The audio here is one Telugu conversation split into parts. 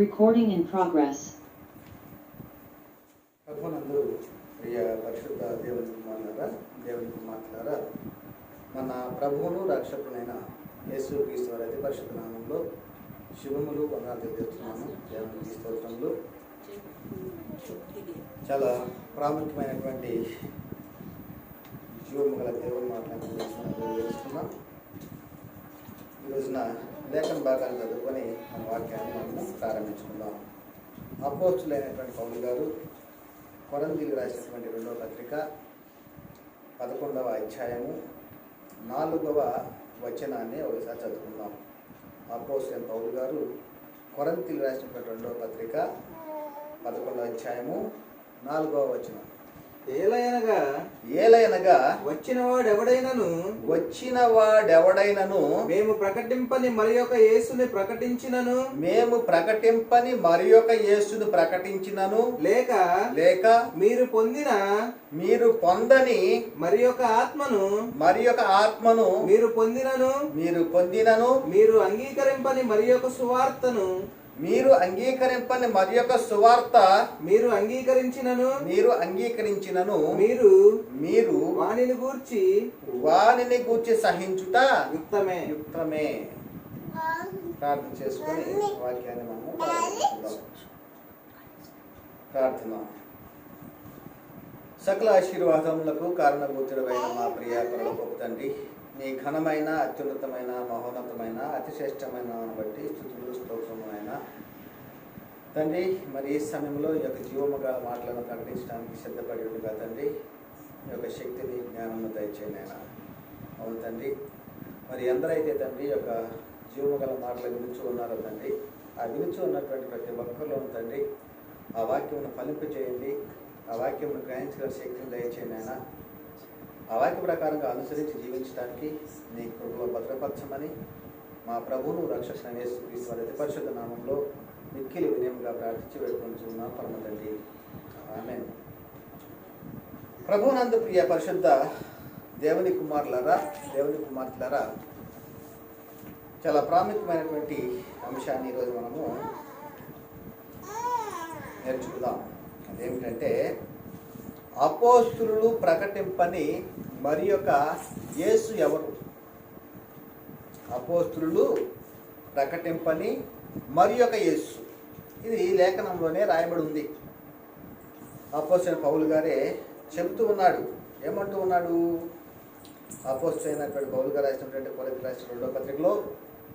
Recording in progress. ప్రభునందు ప్రియ పరిశుద్ధ దేవుని కుమారులారా, మన ప్రభువును రక్షకుడైన యేసు క్రీస్తు వారి అతి పరిశుద్ధ నామంలో శుభములు వందనాలు తెలియజేస్తున్నాను. దేవునికి స్తోత్రములు. చాలా ప్రాముఖ్యమైనటువంటి జీవము గల దేవుని మాట్లాడుతున్నాం. ఈ రోజున లేఖన భాగాన్ని చదువుకొని మన వాక్యాన్ని మనము ప్రారంభించుకుందాం. అపోస్తులైనటువంటి పౌలు గారు కొరింథీయులకు రాసినటువంటి 2వ పత్రిక 11వ అధ్యాయము 4వ వచనాన్ని ఒకసారి చదువుకుందాం. అపోస్తలుడైన పౌలు గారు కొరింథీయులకు రాసినటువంటి 2వ పత్రిక 11వ అధ్యాయము 4వ వచనం. ఏలయనగా వచ్చినవాడెవడైనను మేము ప్రకటింపని మరి ఒక యేసుని ప్రకటించినను లేక మీరు పొందని మరి ఒక ఆత్మను మీరు పొందినను మీరు అంగీకరింపని మరి ఒక సువార్తను మీరు అంగీకరించినను మీరు వానిని గూర్చి సహించుట యుక్తమే. ప్రార్థన చేసుకొని వాక్యాన్ని మనము ప్రార్థన. సకల ఆశీర్వాదములకు కారణభూతుడైన మా ప్రియ పరలోకపు తండ్రి, నీ ఘనమైన, అత్యున్నతమైన, మహోన్నతమైన, అతిశ్రేష్టమైన బట్టి స్తుతులు స్తోత్రములైన తండ్రి, మరి ఈ సమయంలో ఈ యొక్క జీవముగా మాటలను ప్రకటించడానికి సిద్ధపడి ఉండగా తండ్రి, ఈ యొక్క శక్తిని, జ్ఞానము దయచేయండి ఆయన. అవును తండ్రి, మరి ఎందరైతే తండ్రి యొక్క జీవముగల మాటలు వినుచు ఉన్నారో తండ్రి, ఆ వినుచు ఉన్నటువంటి ప్రతి ఒక్కరిలో తండ్రి ఆ వాక్యమును ఫలింపు చేయండి, ఆ వాక్యమును గ్రహించగల శక్తిని దయచేయండి ఆయన. ఆ వాక్య ప్రకారంగా అనుసరించి జీవించడానికి నీ కృపలో భద్రపరచమని మా ప్రభువును రక్షకుడైన యేసు క్రీస్తు వారి అతి పరిశుద్ధ నామంలో మిక్కిలి వినయముగా ప్రార్థించి వేడుకొంచున్నాం పరమ తండ్రి, ఆమేన్. ప్రభువునందు ప్రియ పరిశుద్ధ దేవుని కుమార్తెలారా, చాలా ప్రాముఖ్యమైనటువంటి అంశాన్ని ఈరోజు మనము నేర్చుకుందాం. అదేమిటంటే అపోస్తులు ప్రకటింపని మరి యొక్క యేసు ఎవరు? అపోస్తులు ప్రకటింపని మరి యొక్క యేసు, ఇది లేఖనంలోనే రాయబడి ఉంది. అపోస్తలుడైన పౌలు గారే చెబుతూ ఉన్నాడు. ఏమంటూ ఉన్నాడు? అపోస్తలుడైనటువంటి పౌలు గారు రాసినటువంటి కొరింథీయులకు రాసిన 2వ పత్రికలో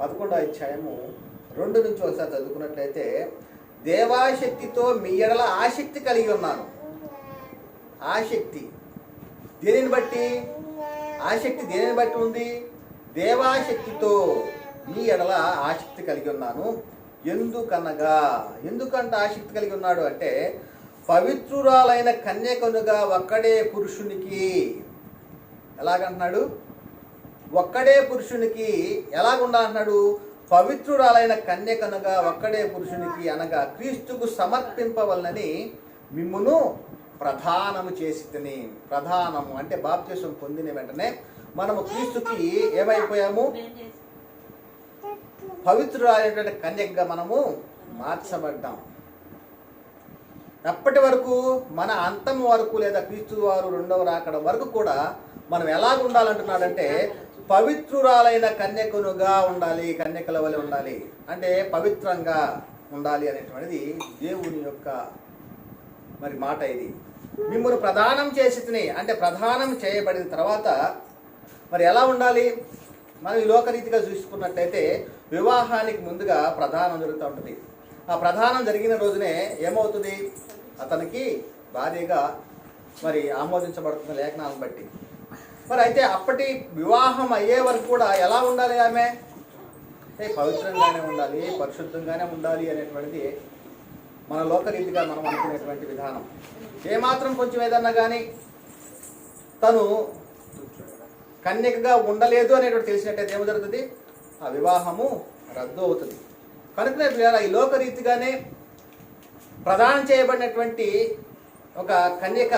11వ అధ్యాయము 2 నుంచి ఒకసారి చదువుకున్నట్లయితే, దేవాశక్తితో మీ ఎడల ఆసక్తి కలిగి ఉన్నాను. ఆసక్తి దేనిని బట్టి ఉంది? దేవాశక్తితో మీ ఎడల ఆసక్తి కలిగి ఉన్నాను. ఎందుకంటే ఆసక్తి కలిగి ఉన్నాడు అంటే, పవిత్రురాలైన కన్యకనుగా ఒక్కడే పురుషునికి, ఎలాగంటున్నాడు? ఒక్కడే పురుషునికి ఎలాగుండాలంటున్నాడు? పవిత్రురాలైన కన్యకనుగా ఒక్కడే పురుషునికి, అనగా క్రీస్తుకు సమర్పింపవలనని మిమ్మును ప్రధానము చేసి తిని. ప్రధానము అంటే బాప్తిసం పొందిన వెంటనే మనము క్రీస్తుకి ఏమైపోయాము? పవిత్రురాలైనటువంటి కన్యకగా మనము మార్చబడ్డాం. అప్పటి వరకు, మన అంతం వరకు, లేదా క్రీస్తు వారు 2వ రాకడ వరకు కూడా మనం ఎలాగ ఉండాలంటున్నాడంటే, పవిత్రురాలైన కన్యకనుగా ఉండాలి, కన్యకల వలె ఉండాలి, అంటే పవిత్రంగా ఉండాలి అనేటువంటిది దేవుని యొక్క మరి మాట. ఇది మిమ్మల్ని ప్రదానం చేసి అంటే ప్రదానం చేయబడిన తర్వాత మరి ఎలా ఉండాలి? మనం ఈ లోకరీతిగా చూసుకున్నట్లయితే వివాహానికి ముందుగా ప్రదానం జరుగుతూ ఉంటుంది. ఆ ప్రదానం జరిగిన రోజునే ఏమవుతుంది? అతనికి భార్యగా మరి ఆమోదించబడుతున్న లేఖనాలను బట్టి. మరి అయితే అప్పటి వివాహం అయ్యే వరకు కూడా ఎలా ఉండాలి? ఆమె పవిత్రంగానే ఉండాలి, పరిశుద్ధంగానే ఉండాలి అనేటువంటిది మన లోకరీతిగా మనం అనుకునేటువంటి విధానం. ఏమాత్రం కొంచెం ఏదన్నా కానీ తను కన్యకగా ఉండలేదు అనేటువంటి తెలిసినట్టయితే ఏమో జరుగుతుంది? ఆ వివాహము రద్దు అవుతుంది. కనుకనే ఈ లోకరీతిగానే ప్రదానం చేయబడినటువంటి ఒక కన్యక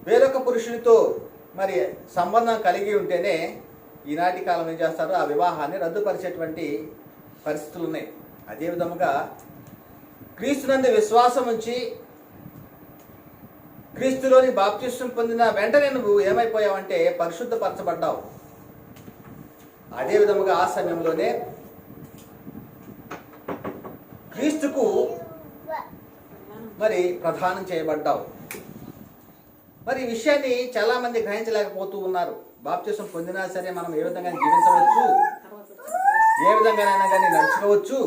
వేరొక పురుషునితో మరి సంబంధం కలిగి ఉంటేనే ఈనాటి కాలం ఏం చేస్తారు, ఆ వివాహాన్ని రద్దుపరిచేటువంటి పరిస్థితులు ఉన్నాయి. అదే విధముగా క్రీస్తునందు విశ్వాసం ఉంచి క్రీస్తులోని బాప్తిస్మం పొందిన వెంటనే నువ్వు ఏమైపోయావంటే పరిశుద్ధపరచబడ్డావు. అదే విధముగా ఆ సమయంలోనే క్రీస్తుకు మరి ప్రదానం చేయబడ్డావు. మరి ఈ విషయాన్ని చాలా మంది గ్రహించలేకపోతూ ఉన్నారు. బాప్తిస్మం పొందినా సరే మనం ఏ విధంగా జీవించవచ్చు, ఏ విధంగానైనా కానీ నడుచుకోవచ్చు,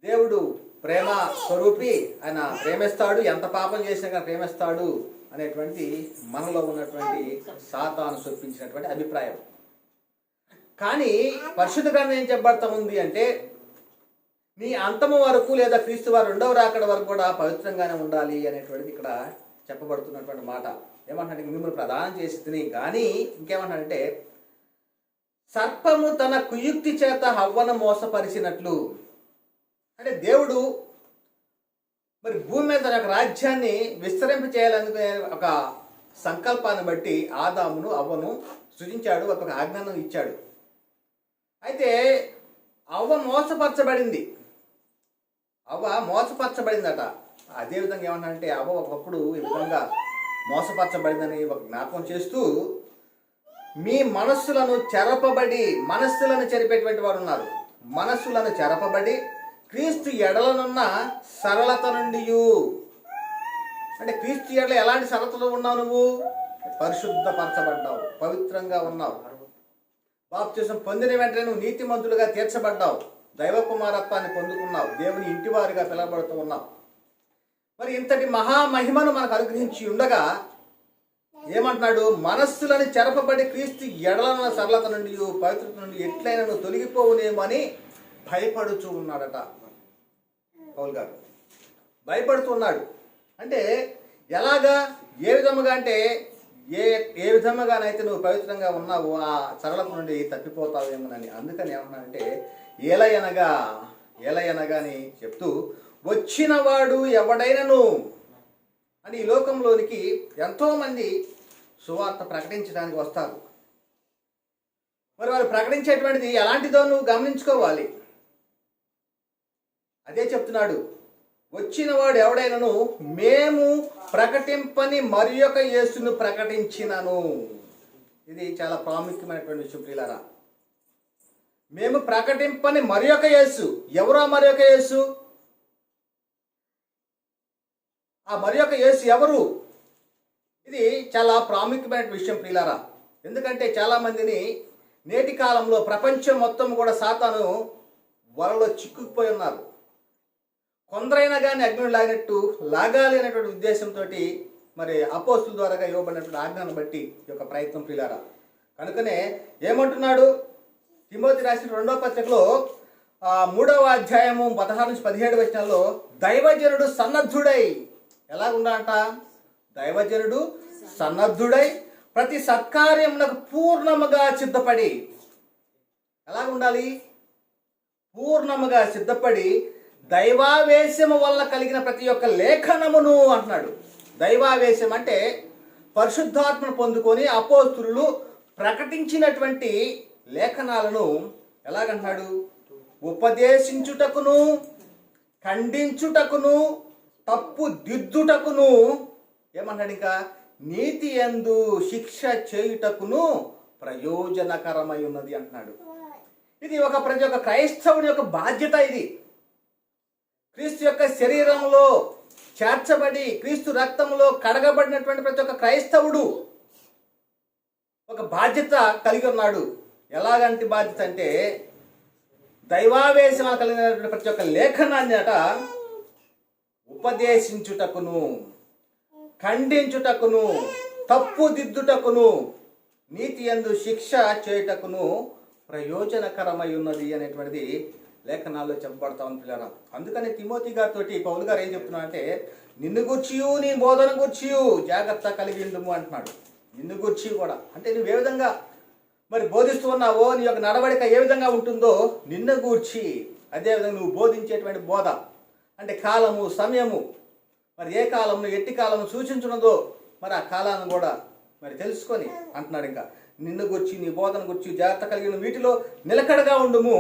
దేవుడు ప్రేమ స్వరూపి, ఆయన ప్రేమిస్తాడు, ఎంత పాపం చేసినా కానీ ప్రేమిస్తాడు అనేటువంటి మనలో ఉన్నటువంటి సాతాను చూపించినటువంటి అభిప్రాయం. కానీ పరిశుద్ధ గ్రంథం ఏం చెప్పబడతా ఉంది అంటే నీ అంతము వరకు లేదా క్రీస్తు వారు రెండవ రాకడ వరకు కూడా పవిత్రంగానే ఉండాలి అనేటువంటిది ఇక్కడ చెప్పబడుతున్నటువంటి మాట. ఏమంటే మిమ్మల్ని ప్రదానం చేసి తిని, కానీ ఇంకేమంటాడంటే సర్పము తన కుయుక్తి చేత హవ్వను మోసపరిచినట్లు, అంటే దేవుడు మరి భూమి మీద తన యొక్క రాజ్యాన్ని విస్తరింప చేయాలనుకునే ఒక సంకల్పాన్ని బట్టి ఆదామును అవ్వను సృజించాడు, ఒక ఆజ్ఞను ఇచ్చాడు. అయితే అవ్వ మోసపరచబడింది, అవ్వ మోసపరచబడిందట. అదేవిధంగా ఏమన్నాడంటే అవ్వ ఒకప్పుడు ఈ విధంగా మోసపరచబడిందని ఒక జ్ఞాపకం చేస్తూ మీ మనస్సులను చెరపబడి, మనస్సులను చెరిపేటువంటి వారు ఉన్నారు, మనస్సులను చెరపబడి క్రీస్తు ఎడలనున్న సరళత నుండి, అంటే క్రీస్తు ఎడల ఎలాంటి సరళతలో ఉన్నావు, నువ్వు పరిశుద్ధపరచబడ్డావు, పవిత్రంగా ఉన్నావు. బాప్తిస్మం పొందిన వెంటనే నువ్వు నీతిమంతులుగా తీర్చబడ్డావు, దైవ కుమారత్వాన్ని పొందుకున్నావు, దేవుని ఇంటివారిగా పిలవబడుతూ ఉన్నావు. మరి ఇంతటి మహామహిమను మనకు అనుగ్రహించి ఉండగా ఏమంటున్నాడు, మనస్సులను చెరపబడి క్రీస్తు ఎడలనున్న సరళత నుండి, పవిత్రత నుండి ఎట్లయినా నువ్వు తొలగిపోవునేమో అని భయపడుతూ ఉన్నాడట పౌలు గారు. భయపడుతూ ఉన్నాడు అంటే ఎలాగా, ఏ విధముగా అంటే ఏ విధముగానైతే నువ్వు పవిత్రంగా ఉన్నావు ఆ సరళత నుండి తప్పిపోతావేమోనని. అందుకని ఏమన్నానంటే ఏలయనగా అని చెప్తూ వచ్చినవాడు ఎవడైనను అని ఈ లోకంలోనికి ఎంతోమంది సువార్త ప్రకటించడానికి వస్తారు. మరి వాళ్ళు ప్రకటించేటువంటిది ఎలాంటిదో నువ్వు గమనించుకోవాలి. అదే చెప్తున్నాడు, వచ్చినవాడు ఎవడైనను మేము ప్రకటింపని మరి యొక్క యేసును ప్రకటించినను. ఇది చాలా ప్రాముఖ్యమైనటువంటి విషయం ప్రియులారా. మేము ప్రకటింపని మరి యొక్క యేసు, ఎవరా మరి యొక్క యేసు? ఆ మరి యొక్క యేసు ఎవరు? ఇది చాలా ప్రాముఖ్యమైన విషయం ప్రియులారా. ఎందుకంటే చాలా మందిని నేటి కాలంలో ప్రపంచం మొత్తం కూడా సాతాను వలలో చిక్కుకుపోయి ఉన్నారు. కొందరైనా కానీ అగ్ని లాగినట్టు లాగాలి అనేటువంటి ఉద్దేశంతో మరి అపోస్తుల ద్వారా ఇవ్వబడినటువంటి ఆజ్ఞను బట్టి ఈ యొక్క ప్రయత్నం ప్రియులారా. కనుకనే ఏమంటున్నాడు తిమోతి రాసిన 2వ పత్రికలో 3వ అధ్యాయము 16-17 వచనాల్లో దైవజనుడు సన్నద్ధుడై, ఎలా ఉండాలంట, దైవజనుడు సన్నద్ధుడై ప్రతి సత్కార్యమునకు పూర్ణముగా సిద్ధపడి, ఎలా ఉండాలి, పూర్ణముగా సిద్ధపడి దైవావేశము వల్ల కలిగిన ప్రతి ఒక్క లేఖనమును అంటున్నాడు. దైవావేశం అంటే పరిశుద్ధాత్మను పొందుకొని అపోస్తులు ప్రకటించినటువంటి లేఖనాలను ఎలాగంటున్నాడు, ఉపదేశించుటకును, ఖండించుటకును, తప్పు దిద్దుటకును, ఏమంటాడు ఇంకా నీతి యందు శిక్ష చేయుటకును ప్రయోజనకరమై ఉన్నది అంటున్నాడు. ఇది ప్రతి ఒక్క క్రైస్తవుని యొక్క బాధ్యత. ఇది క్రీస్తు యొక్క శరీరంలో చేర్చబడి క్రీస్తు రక్తంలో కడగబడినటువంటి ప్రతి ఒక్క క్రైస్తవుడు ఒక బాధ్యత కలిగి ఉన్నాడు. ఎలాగంటి బాధ్యత అంటే దైవావేశం కలిగినటువంటి ప్రతి ఒక్క లేఖనాన్ని ఉపదేశించుటకును, ఖండించుటకును, తప్పు దిద్దుటకును, నీతి యందు శిక్ష చేయుటకును ప్రయోజనకరమై ఉన్నది అనేటువంటిది లేఖనాల్లో చెప్పబడతా ఉంది పిల్లరా. అందుకని తిమోతి గారితో పౌలు గారు ఏం చెప్తున్నా అంటే నిన్ను గూర్చియు నీ బోధన గూర్చియు జాగ్రత్త కలిగి ఉండుము అంటున్నాడు. నిన్ను గూర్చి కూడా అంటే నువ్వు ఏ విధంగా మరి బోధిస్తూ ఉన్నావో, నీ యొక్క నడవడిక ఏ విధంగా ఉంటుందో నిన్ను గూర్చి, అదేవిధంగా నువ్వు బోధించేటువంటి బోధ అంటే కాలము, సమయము, మరి ఏ కాలము ఎట్టి కాలము సూచించున్నదో మరి ఆ కాలాన్ని కూడా మరి తెలుసుకొని అంటున్నాడు. ఇంకా నిన్ను గురించి నీ బోధన గురించి జాగ్రత్త కలిగిన వీటిలో నిలకడగా ఉండుము.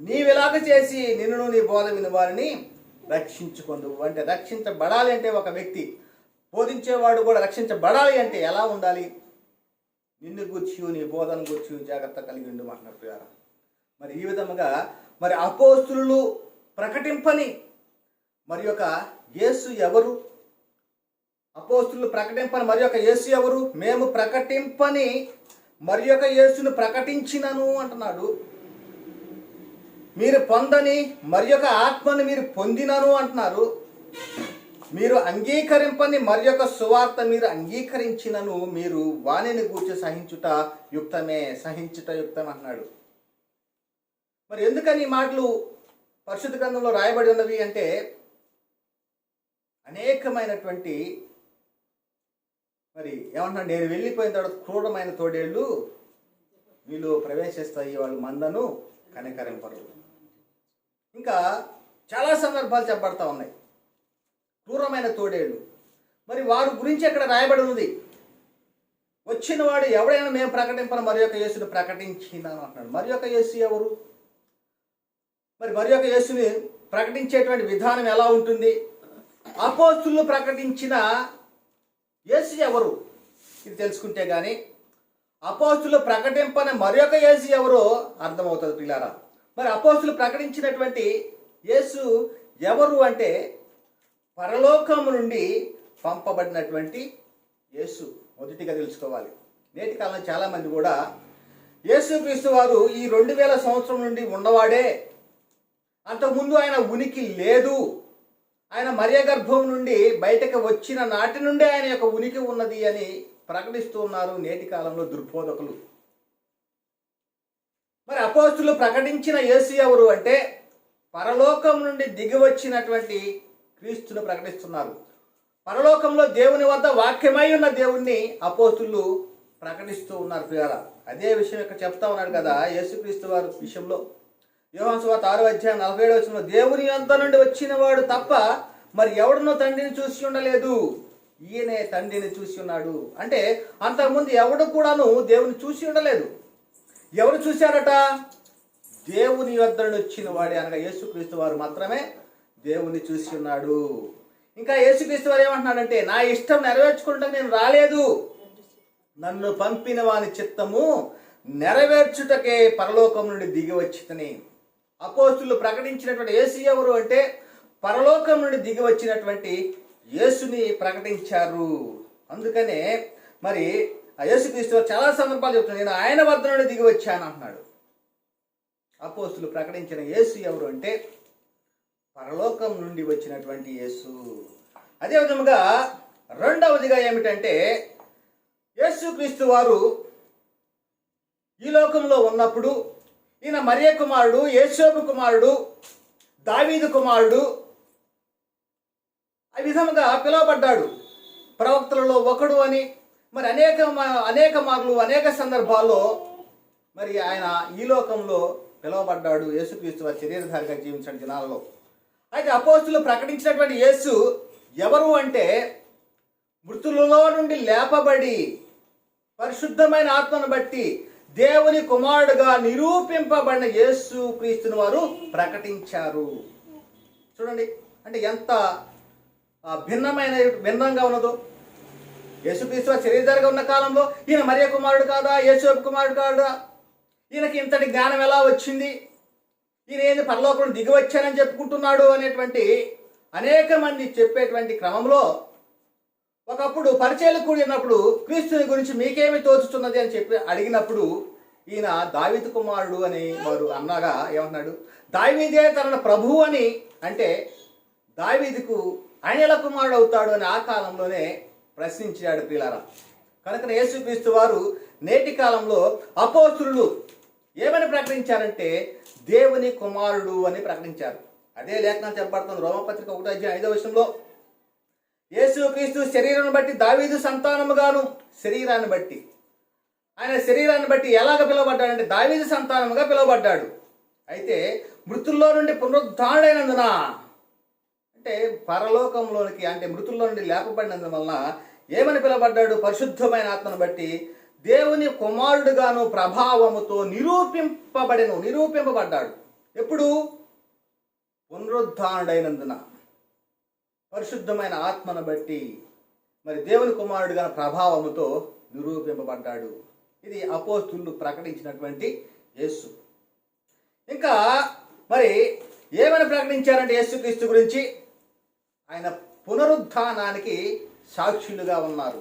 నీవిలాగ చేసి నిన్ను నీ బోధ విని వారిని రక్షించుకొందు. అంటే రక్షించబడాలి అంటే ఒక వ్యక్తి, బోధించేవాడు కూడా రక్షించబడాలి అంటే ఎలా ఉండాలి? నిన్ను గూర్చి నీ బోధన గూర్చి జాగ్రత్త కలిగి ఉండు అంటున్నారు ప్రియులారా. మరి ఈ విధముగా మరి అపోస్తులు ప్రకటింపని మరి యొక్క యేసు ఎవరు? అపోస్తులు ప్రకటింపని మరి యొక్క యేసు ఎవరు? మేము ప్రకటింపని మరి యొక్క యేసును ప్రకటించినను అంటున్నాడు. మీరు పొందని మరి యొక్క ఆత్మను మీరు పొందినను అంటున్నారు. మీరు అంగీకరింపని మరి యొక్క సువార్త మీరు అంగీకరించినను మీరు వాణిని గూర్చి సహించుట యుక్తమే, సహించుట యుక్తం అంటున్నాడు. మరి ఎందుకని ఈ మాటలు పరిశుద్ధ గ్రంథంలో రాయబడి ఉన్నవి అంటే, అనేకమైనటువంటి మరి ఏమంటున్నాడు, నేను వెళ్ళిపోయిన తర్వాత క్రూరమైన తోడేళ్ళు వీళ్ళు ప్రవేశిస్తాయి, వాళ్ళు మందను కనికరింపరు. ఇంకా చాలా సందర్భాలు చెప్పబడతా ఉన్నాయి క్రూరమైన తోడేళ్ళు. మరి వారి గురించి అక్కడ రాయబడి ఉన్నది. వచ్చిన వాడు ఎవడైనా మేము ప్రకటింపను మరి యొక్క యేసుని ప్రకటించినాను అంటున్నాడు. మరి యొక్క యేసు ఎవరు? మరి యొక్క యేసుని ప్రకటించేటువంటి విధానం ఎలా ఉంటుంది? అపోస్తులు ప్రకటించిన యేసు ఎవరు? ఇది తెలుసుకుంటే కానీ అపోస్తులు ప్రకటింపని మరి యొక్క యేసు ఎవరో అర్థమవుతుంది పిల్లారా. మరి అపోస్తులు ప్రకటించినటువంటి యేసు ఎవరు అంటే, పరలోకము నుండి పంపబడినటువంటి యేసు మొదటిగా తెలుసుకోవాలి. నేటి కాలంలో చాలామంది కూడా యేసుక్రీస్తు వారు ఈ 2000 సంవత్సరం నుండి ఉన్నవాడే, అంతకుముందు ఆయన ఉనికి లేదు, ఆయన మరియ గర్భం నుండి బయటకు వచ్చిన నాటి నుండే ఆయన యొక్క ఉనికి ఉన్నది అని ప్రకటిస్తూ ఉన్నారు నేటి కాలంలో దుర్బోధకులు. మరి అపోస్తులు ప్రకటించిన యేసు ఎవరు అంటే, పరలోకం నుండి దిగి వచ్చినటువంటి క్రీస్తును ప్రకటిస్తున్నారు. పరలోకంలో దేవుని వద్ద వాక్యమై ఉన్న దేవుణ్ణి అపోస్తులు ప్రకటిస్తూ ఉన్నారు ప్రియారా. అదే విషయం ఇక్కడ చెప్తా ఉన్నాడు కదా యేసుక్రీస్తు వారి విషయంలో. యోహాను సువార్త 6:47 దేవుని యొద్ద నుండి వచ్చిన వాడు తప్ప మరి ఎవడనో తండ్రిని చూసి ఉండలేదు, ఈయనే తండ్రిని చూసి ఉన్నాడు. అంటే అంతకుముందు ఎవడు కూడాను దేవుని చూసి ఉండలేదు. ఎవరు చూశారట? దేవుని యొద్ద నుండి వచ్చిన వాడే అనగా యేసుక్రీస్తు వారు మాత్రమే దేవుని చూసి ఉన్నాడు. ఇంకా యేసుక్రీస్తు వారు ఏమంటున్నాడంటే, నా ఇష్టం నెరవేర్చుకుంటానికి నేను రాలేదు, నన్ను పంపిన వాని చిత్తము నెరవేర్చుటకే పరలోకం నుండి దిగి వచ్చితని. అపోస్తులు ప్రకటించినటువంటి యేసు ఎవరు అంటే, పరలోకం నుండి దిగి వచ్చినటువంటి యేసుని ప్రకటించారు. అందుకనే మరి ఆ యేసుక్రీస్తు చాలా సందర్భాలు చెప్తున్నాడు, నేను ఆయన వద్ద నుండి దిగి వచ్చాను అంటున్నాడు. అపోస్తులు ప్రకటించిన యేసు ఎవరు అంటే, పరలోకం నుండి వచ్చినటువంటి యేసు. అదే విధముగా రెండవదిగా ఏమిటంటే, యేసుక్రీస్తు వారు ఈ లోకంలో ఉన్నప్పుడు ఈయన మరియ కుమారుడు, యేసోబు కుమారుడు, దావీదు కుమారుడు, ఆ విధముగా పిలువబడ్డాడు. ప్రవక్తలలో ఒకడు అని మరి అనేక మార్లు అనేక సందర్భాల్లో మరి ఆయన ఈ లోకంలో పిలువబడ్డాడు. యేసుక్రీస్తు వారి శరీరధారిగా జీవించిన దినాలలో. అయితే అపోస్తులు ప్రకటించినటువంటి యేసు ఎవరు అంటే, మృతులలో నుండి లేపబడి పరిశుద్ధమైన ఆత్మను బట్టి దేవుని కుమారుడుగా నిరూపింపబడిన యేసు క్రీస్తుని వారు ప్రకటించారు. చూడండి అంటే ఎంత భిన్నంగా ఉన్నదో. యేసుక్రీస్తు వారు శరీరధారిగా ఉన్న కాలంలో ఈయన మరియ కుమారుడు కాదా, యేసోబు కుమారుడు కాదా, ఈయనకి ఇంతటి జ్ఞానం ఎలా వచ్చింది, ఈయన ఏంది పరలోకం దిగి వచ్చానని చెప్పుకుంటున్నాడు అనేటువంటి అనేక మంది చెప్పేటువంటి క్రమంలో ఒకప్పుడు పరిచయాలు కూడినప్పుడు క్రీస్తుని గురించి మీకేమి తోచుతున్నది అని చెప్పి అడిగినప్పుడు ఈయన దావీదు కుమారుడు అని వారు అన్నగా ఏమన్నాడు, దావీదే తన ప్రభువు అని అంటే దావీదుకు ఆయన ఎలా కుమారుడు అవుతాడు అని ఆ కాలంలోనే ప్రశ్నించాడు ప్రియులారా. కనుక యేసుక్రీస్తు వారు నేటి కాలంలో అపోస్తులు ఏమని ప్రకటించారంటే, దేవుని కుమారుడు అని ప్రకటించారు. అదే లేఖనం చెప్పబడుతుంది రోమపత్రిక 1:5 యేసుక్రీస్తు శరీరాన్ని బట్టి దావీదు సంతానముగాను, శరీరాన్ని బట్టి ఆయన శరీరాన్ని బట్టి ఎలాగ పిలువబడ్డాడంటే దావీదు సంతానముగా పిలువబడ్డాడు. అయితే మృతుల్లో నుండి పునరుద్ధారుడైనందున అంటే పరలోకంలోనికి అంటే మృతుల్లో నుండి లేపబడినందువలన ఏమని పిలువబడ్డాడు? పరిశుద్ధమైన ఆత్మను బట్టి దేవుని కుమారుడుగాను ప్రభావముతో నిరూపింపబడ్డాడు. ఎప్పుడు? పునరుద్ధానుడైనందున, పరిశుద్ధమైన ఆత్మను బట్టి మరి దేవుని కుమారుడుగా ప్రభావముతో నిరూపింపబడ్డాడు. ఇది అపోస్తులు ప్రకటించినటువంటి యేసు. ఇంకా మరి ఏమని ప్రకటించారంటే యేసుక్రీస్తు గురించి, ఆయన పునరుద్ధానానికి సాక్షులుగా ఉన్నారు.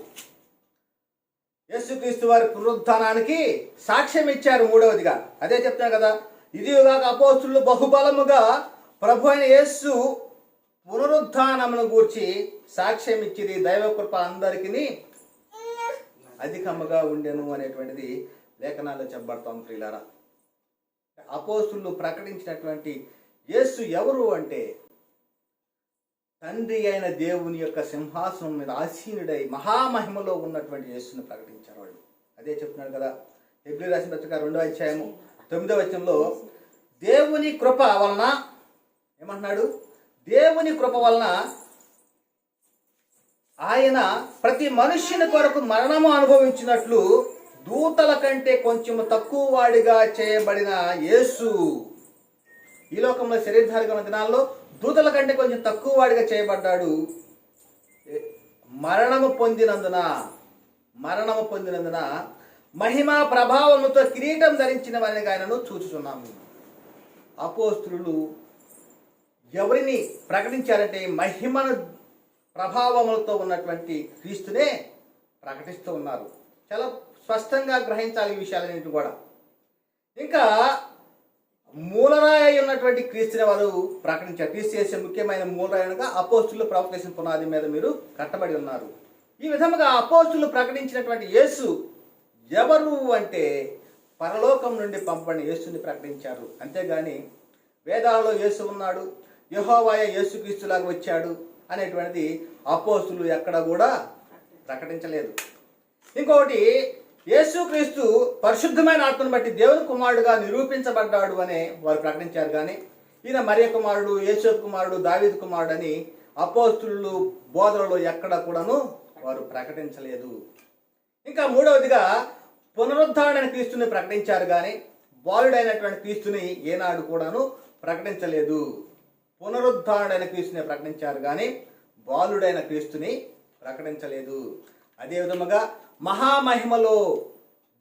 యేసుక్రీస్తు వారి పునరుద్ధానానికి సాక్ష్యం ఇచ్చారు. మూడవదిగా అదే చెప్తాను కదా, ఇదిగాక అపోస్తులు బహుబలముగా ప్రభు అయిన యేసు పునరుద్ధానమును గూర్చి సాక్ష్యం ఇచ్చిది, దైవ కృప అందరికీ అధికముగా ఉండెను అనేటువంటిది లేఖనాల్లో చెప్పబడతాం. ప్రియులారా, అపోస్తులు ప్రకటించినటువంటి యేసు ఎవరు అంటే, తండ్రి అయిన దేవుని యొక్క సింహాసనం మీద ఆసీనుడై మహామహిమలో ఉన్నటువంటి యేసుని ప్రకటించారు వాళ్ళు. అదే చెప్తున్నాడు కదా, హెబ్రీ రాసిన పత్రిక 2వ అధ్యాయము 9వ వచనంలో, దేవుని కృప వలన ఏమంటున్నాడు? దేవుని కృప వలన ఆయన ప్రతి మనుష్యుని కొరకు మరణము అనుభవించినట్లు దూతల కంటే కొంచెం తక్కువ వాడిగా చేయబడిన యేసు ఈ లోకంలో శరీరధారిగా ఉన్న దినాల్లో దూతల కంటే కొంచెం తక్కువ వాడిగా చేయబడ్డాడు. మరణము పొందినందున మహిమా ప్రభావముతో కిరీటం ధరించిన వారిని ఆయనను చూచుచున్నాము. అపోస్తులు ఎవరిని ప్రకటించారంటే మహిమను ప్రభావములతో ఉన్నటువంటి క్రీస్తునే ప్రకటిస్తూ ఉన్నారు. చాలా స్పష్టంగా గ్రహించాలి ఈ విషయాలన్నింటి కూడా. ఇంకా మూలరాయి ఉన్నటువంటి క్రీస్తుని వారు ప్రకటించారు. క్రీస్తు చేసే ముఖ్యమైన మూలరాయనగా అపోస్తులు ప్రవక్త పునాది మీద మీరు కట్టబడి ఉన్నారు. ఈ విధముగా అపోస్తులు ప్రకటించినటువంటి యేసు ఎవరు అంటే, పరలోకం నుండి పంపబడిన యేసుని ప్రకటించారు. అంతేగాని వేదాలలో యేసు ఉన్నాడు, యెహోవాయే యేసుక్రీస్తులాగా వచ్చాడు అనేటువంటిది అపోస్తులు ఎక్కడ కూడా ప్రకటించలేదు. ఇంకొకటి, యేసుక్రీస్తు పరిశుద్ధమైన ఆత్మను బట్టి దేవుని కుమారుడుగా నిరూపించబడ్డాడు అని వారు ప్రకటించారు. కానీ ఈయన మరియ కుమారుడు, యేసోపు కుమారుడు, దావీదు కుమారుడు అని అపోస్తులు బోధనలో ఎక్కడ కూడాను వారు ప్రకటించలేదు. ఇంకా మూడవదిగా, పునరుద్ధారణ క్రీస్తుని ప్రకటించారు కానీ బాలుడైనటువంటి క్రీస్తుని ఏనాడు కూడాను ప్రకటించలేదు. పునరుద్ధారుడైన క్రీస్తుని ప్రకటించారు కానీ బాలుడైన క్రీస్తుని ప్రకటించలేదు. అదే విధముగా మహామహిమలో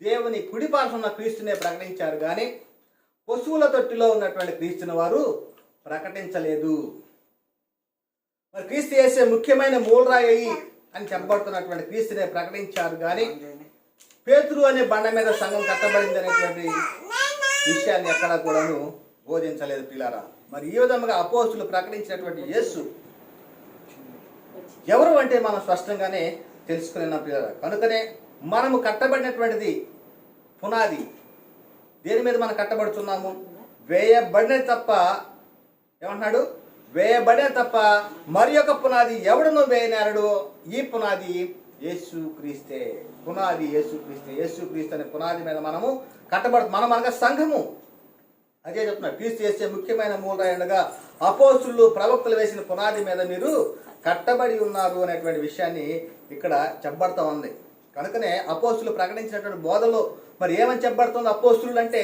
దేవుని కుడిపార్శ్వన ఉన్న క్రీస్తునే ప్రకటించారు కానీ పశువుల తొట్టిలో ఉన్నటువంటి క్రీస్తుని వారు ప్రకటించలేదు. మరి క్రీస్తు చేసే ముఖ్యమైన మూలరాయి అని చెప్పబడుతున్నటువంటి క్రీస్తునే ప్రకటించారు కానీ పేతురు అనే బండ మీద సంఘం కట్టబడింది అనేటువంటి విషయాన్ని ఎక్కడా కూడాను బోధించలేదు. పిల్లారా, మరి ఈ విధంగా అపోస్తులు ప్రకటించినటువంటి యేసు ఎవరు అంటే మనం స్పష్టంగానే తెలుసుకునే పిల్లరా. కనుకనే మనము కట్టబడినటువంటిది పునాది. దేని మీద మనం కట్టబడుతున్నాము? వేయబడిన తప్ప, ఏమంటున్నాడు? వేయబడిన తప్ప మరి ఒక పునాది ఎవడును వేయనేరడు. ఈ పునాది యేసుక్రీస్తే. పునాది యేసుక్రీస్తే. యేసుక్రీస్తు అనే పునాది మీద మనము మనం అనగా సంఘము. అదే చెప్తున్నారు, క్రీస్తు చేసే ముఖ్యమైన మూలరాయనగా అపోస్తులు ప్రవక్తలు వేసిన పునాది మీద మీరు కట్టబడి ఉన్నారు అనేటువంటి విషయాన్ని ఇక్కడ చెప్పబడతా ఉంది. కనుకనే అపోస్తులు ప్రకటించినటువంటి బోధలో మరి ఏమని చెప్పబడుతుంది? అపోస్తులు అంటే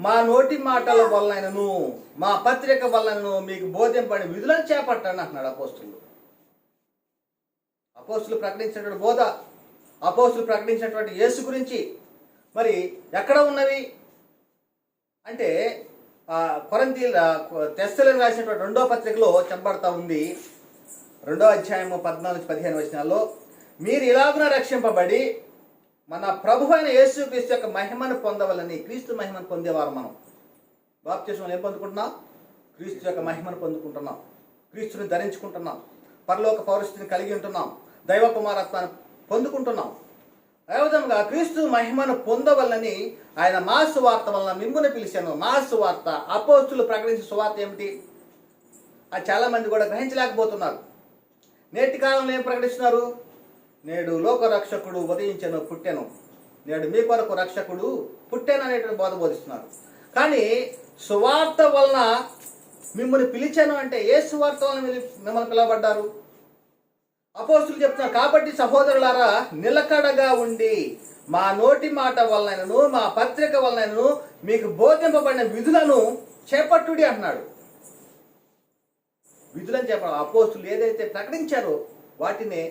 మా నోటి మాటల వలనను మా పత్రిక వలనను మీకు బోధింపని విధులను చేపట్టండి అంటున్నాడు అపోస్తులు. అపోస్తులు ప్రకటించినటువంటి బోధ, అపోస్తులు ప్రకటించినటువంటి యేసు గురించి మరి ఎక్కడ ఉన్నవి అంటే తెస్సలోనికీయులకు రాసినటువంటి 2వ పత్రికలో చెప్పబడతా ఉంది. 2వ అధ్యాయము 14-15 వచనాల్లో, మీరు ఇలాగున రక్షింపబడి మన ప్రభు అయిన యేసుక్రీస్తు యొక్క మహిమను పొందవలని. క్రీస్తు మహిమను పొందేవారు మనం. బాప్తిస్మం ఏం పొందుకుంటున్నాం? క్రీస్తు యొక్క మహిమను పొందుకుంటున్నాం, క్రీస్తుని ధరించుకుంటున్నాం, పరలోక పౌరస్థితిని కలిగి ఉంటున్నాం, దైవ కుమారత్వాన్ని పొందుకుంటున్నాం. అదేవిధంగా క్రీస్తు మహిమను పొందవలని ఆయన మా సువార్త వలన మిమ్మును పిలిచాను. మా సువార్త, అపోస్తులు ప్రకటించిన సువార్త ఏమిటి? అది చాలా మంది కూడా గ్రహించలేకపోతున్నారు. నేటి కాలంలో ఏం ప్రకటిస్తున్నారు? నేడు లోక రక్షకుడు ఉదయించెను పుట్టెను, నేడు మీ కొరకు రక్షకుడు పుట్టెను అనేటువంటి బోధ బోధిస్తున్నారు. కానీ సువార్త వలన మిమ్మల్ని పిలిచాను అంటే ఏ సువార్త వలన మిమ్మల్ని పిలవబడ్డారు? అపోస్తులు చెప్తున్నారు, కాబట్టి సహోదరులారా నిలకడగా ఉండి మా నోటి మాట వలనను మా పత్రిక వలనను మీకు బోధింపబడిన విధులను చేపట్టుడి అంటున్నాడు. విధులని చెప్పాలి. అపోస్తులు ఏదైతే ప్రకటించారో వాటిని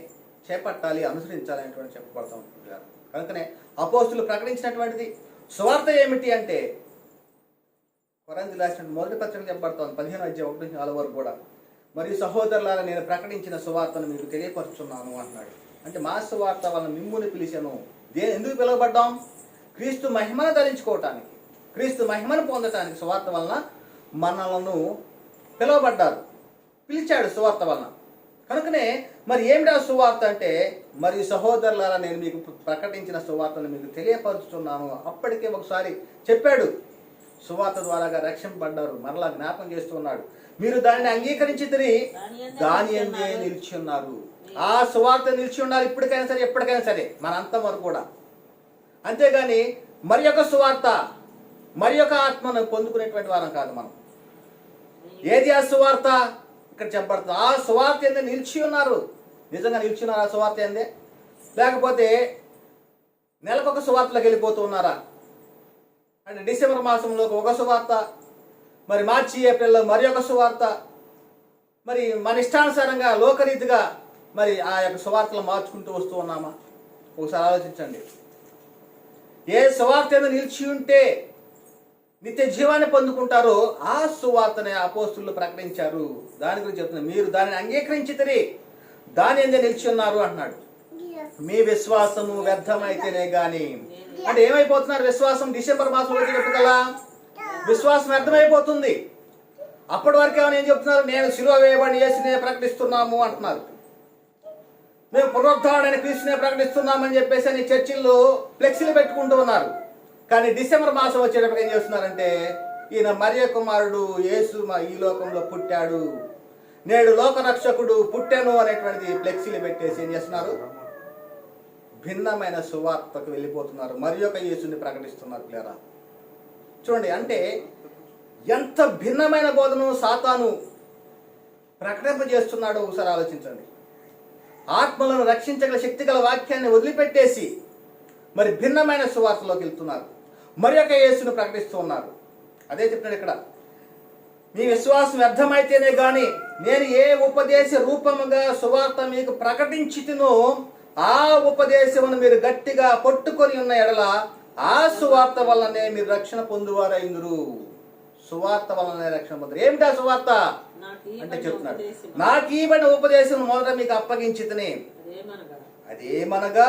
చేపట్టాలి, అనుసరించాలి అనేటువంటి చెప్పబడతా ఉంటున్నారు. కనుకనే అపోస్తులు ప్రకటించినటువంటిది సువార్త ఏమిటి అంటే కొరింథీయులకు రాసిన మొదటి పత్రిక చెప్పబడుతోంది 15:1-4 వరకు కూడా. మరియు సహోదరులారా, నేను ప్రకటించిన సువార్తను మీకు తెలియపరుచున్నాను అంటున్నాడు. అంటే మా సువార్త వలన మిమ్ముని పిలిచాను. ఎందుకు పిలువబడ్డాం? క్రీస్తు మహిమను ధరించుకోవటానికి, క్రీస్తు మహిమను పొందటానికి సువార్త వలన మనలను పిలువబడ్డారు, పిలిచాడు సువార్త వలన. కనుకనే మరి ఏమిటా సువార్త అంటే, మరి సహోదరులారా నేను మీకు ప్రకటించిన సువార్తను మీకు తెలియపరుచుతున్నాను. అప్పటికే ఒకసారి చెప్పాడు, సువార్త ద్వారాగా రక్షింపబడ్డారు. మరలా జ్ఞాపకం చేస్తున్నాడు, మీరు దానిని అంగీకరించి దాని అందే నిలిచి ఉన్నారు. ఆ సువార్త నిలిచి ఉండాలి ఇప్పటికైనా సరే, ఎప్పటికైనా సరే, మన అంతం వరకు కూడా. అంతేగాని మరి యొక్క సువార్త, మరి యొక్క ఆత్మను పొందుకునేటువంటి వారం కాదు మనం. ఏది ఆ సువార్త? ఇక్కడ చెప్పబడుతుంది, ఆ సువార్త ఏందే నిలిచి ఉన్నారు. నిజంగా నిలిచి ఉన్నారు ఆ సువార్త ఏందే? లేకపోతే నెలకొక సువార్తలోకి వెళ్ళిపోతూ ఉన్నారా? అంటే డిసెంబర్ మాసంలో ఒక సువార్త, మరి మార్చి ఏప్రిల్లో మరి ఒక సువార్త, మరి మన ఇష్టానుసారంగా లోకరీతిగా మరి ఆ యొక్క సువార్తలు మార్చుకుంటూ వస్తూ ఉన్నామా? ఒకసారి ఆలోచించండి. ఏ సువార్త ఏదో నిలిచి ఉంటే నిత్య జీవాన్ని పొందుకుంటారో ఆ సువార్తనే అపోస్తులు ప్రకటించారు. దాని గురించి చెప్తున్నారు, మీరు దానిని అంగీకరించితే దాని ఎందే నిలిచి ఉన్నారు అంటున్నాడు. మీ విశ్వాసము వ్యర్థమైతేనే గాని, అంటే ఏమైపోతున్నారు? విశ్వాసం డిసెంబర్ మాసం వచ్చేటప్పటికల్లా విశ్వాసం వ్యర్థమైపోతుంది. అప్పటి వరకు ఏమైనా ఏం చెప్తున్నారు? నేను శిలువ వేయబడి యేసునే ప్రకటిస్తున్నాము అంటున్నారు. మేము పునరుద్ధారణ క్రీస్తునే ప్రకటిస్తున్నామని చెప్పేసి అని చర్చిల్లో ఫ్లెక్సీలు పెట్టుకుంటూ ఉన్నారు. కానీ డిసెంబర్ మాసం వచ్చేటప్పుడు ఏం చేస్తున్నారంటే, ఈయన మరియ కుమారుడు యేసు ఈ లోకంలో పుట్టాడు, నేడు లోక రక్షకుడు పుట్టాను అనేటువంటిది ఫ్లెక్సీలు పెట్టేసి ఏం చేస్తున్నారు? భిన్నమైన సువార్తకు వెళ్ళిపోతున్నారు. మరి ఒక యేసుని ప్రకటిస్తున్నారు. పిల్లరా చూడండి, అంటే ఎంత భిన్నమైన బోధను సాతాను ప్రకటింపజేస్తున్నాడో ఒకసారి ఆలోచించండి. ఆత్మలను రక్షించగల శక్తి గల వాక్యాన్ని వదిలిపెట్టేసి మరి భిన్నమైన సువార్తలోకి వెళ్తున్నారు, మరి ఒక యేసును ప్రకటిస్తూ ఉన్నారు. అదే చెప్తున్నాడు ఇక్కడ, మీ విశ్వాసం వ్యర్థమైతేనే గాని నేను ఏ ఉపదేశ రూపముగా సువార్త మీకు ప్రకటించితినో ఆ ఉపదేశమును మీరు గట్టిగా పట్టుకొని ఉన్న ఎడల ఆ సువార్త వల్లనే మీరు రక్షణ పొందువారైందురు. సువార్త వల్లనే రక్షణ పొందుతారు. ఏమిటా సువార్త అంటే చెప్తున్నాడు, నాకు ఈబడిన ఉపదేశం మొదట మీకు అప్పగించితిని. అదేమనగా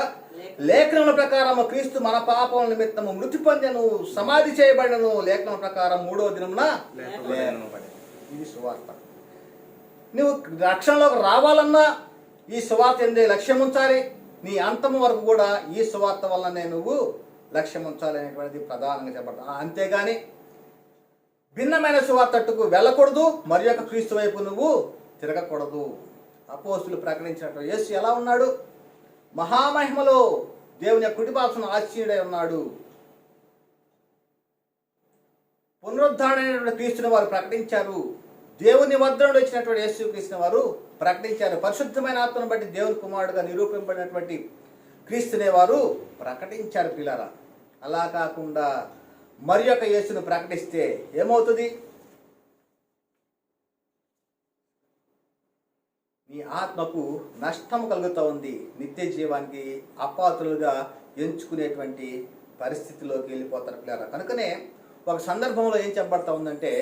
లేఖనముల ప్రకారం క్రీస్తు మన పాపముల నిమిత్తము మృతి పొందెను, సమాధి చేయబడను, లేఖనం ప్రకారం 3వ దినమున లేపబడెను. ఇది సువార్త. నువ్వు రక్షణలోకి రావాలన్నా ఈ సువార్త ఎందే లక్ష్యం ఉంచాలి. నీ అంతము వరకు కూడా ఈ సువార్త వల్లనే నువ్వు లక్ష్యం ఉంచాలి అనేటువంటిది ప్రధానంగా చెప్పబడతాను. అంతేగాని భిన్నమైన సువార్తకు వెళ్ళకూడదు, మరి యొక్క క్రీస్తు వైపు నువ్వు తిరగకూడదు. అపోస్తులు ప్రకటించినట్టు యేసు ఎలా ఉన్నాడు? మహామహిమలో దేవుని యొక్క కుడిపార్శ్వన ఆశీనుడై ఉన్నాడు. పునరుద్ధరణైనటువంటి క్రీస్తుని వారు ప్రకటించారు. దేవుని వద్ద నుండి వచ్చినటువంటి యేసు క్రీస్తుని వారు ప్రకటించారు. పరిశుద్ధమైన ఆత్మను బట్టి దేవుని కుమారుడుగా నిరూపింపబడినటువంటి క్రీస్తునే వారు ప్రకటించారు. పిల్లరా, అలా కాకుండా మరి యొక్క యేసును ప్రకటిస్తే ఏమవుతుంది? నీ ఆత్మకు నష్టం కలుగుతూ ఉంది. నిత్య జీవానికి అపాత్రులుగా ఎంచుకునేటువంటి పరిస్థితిలోకి వెళ్ళిపోతారు పిల్లరా. కనుకనే ఒక సందర్భంలో ఏం చెప్పబడతా ఉందంటే,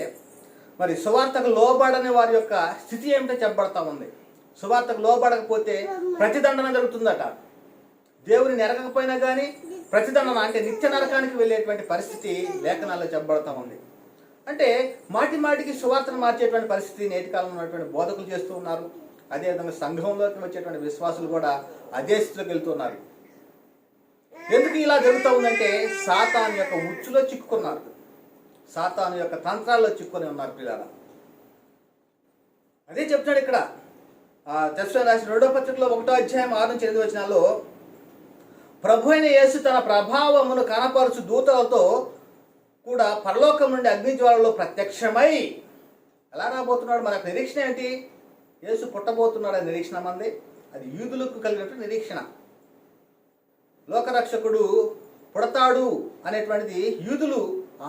మరి సువార్తకు లోబడని వారి యొక్క స్థితి ఏమిటో చెప్పబడతా ఉంది. సువార్తకు లోబడకపోతే ప్రతిదండన జరుగుతుందట. దేవుని నెరగకపోయినా కానీ ప్రతిదండన, అంటే నిత్య నరకానికి వెళ్ళేటువంటి పరిస్థితి లేఖనాల్లో చెప్పబడతా ఉంది. అంటే మాటి మాటికి సువార్తను మార్చేటువంటి పరిస్థితి నేటి కాలంలో ఉన్నటువంటి బోధకులు చేస్తూ ఉన్నారు. అదేవిధంగా సంఘంలోకి వచ్చేటువంటి విశ్వాసులు కూడా అదే స్థితిలోకి వెళ్తున్నారు. ఎందుకు ఇలా జరుగుతూ ఉందంటే, సాతాను యొక్క ఉచ్చులో చిక్కుకున్నారు, సాతాను యొక్క తంత్రాల్లో చిక్కుకొని ఉన్నారు పిల్లల. అదే చెప్తున్నాడు ఇక్కడ తెస్సలోనికీయులకు రాసిన 2వ పత్రికలో 1వ అధ్యాయం 6-8 వచనాల్లో, ప్రభు అయిన యేసు తన ప్రభావమును కనపరుచు దూతలతో కూడా పరలోకం నుండి అగ్నిజ్వాలలో ప్రత్యక్షమై ఎలా రాబోతున్నాడు? మనకు నిరీక్షణ ఏంటి? యేసు పుట్టబోతున్నాడు. అది నిరీక్షణ మంది, అది యూదులకు కలిగినటువంటి నిరీక్షణ. లోకరక్షకుడు పుడతాడు అనేటువంటిది యూదులు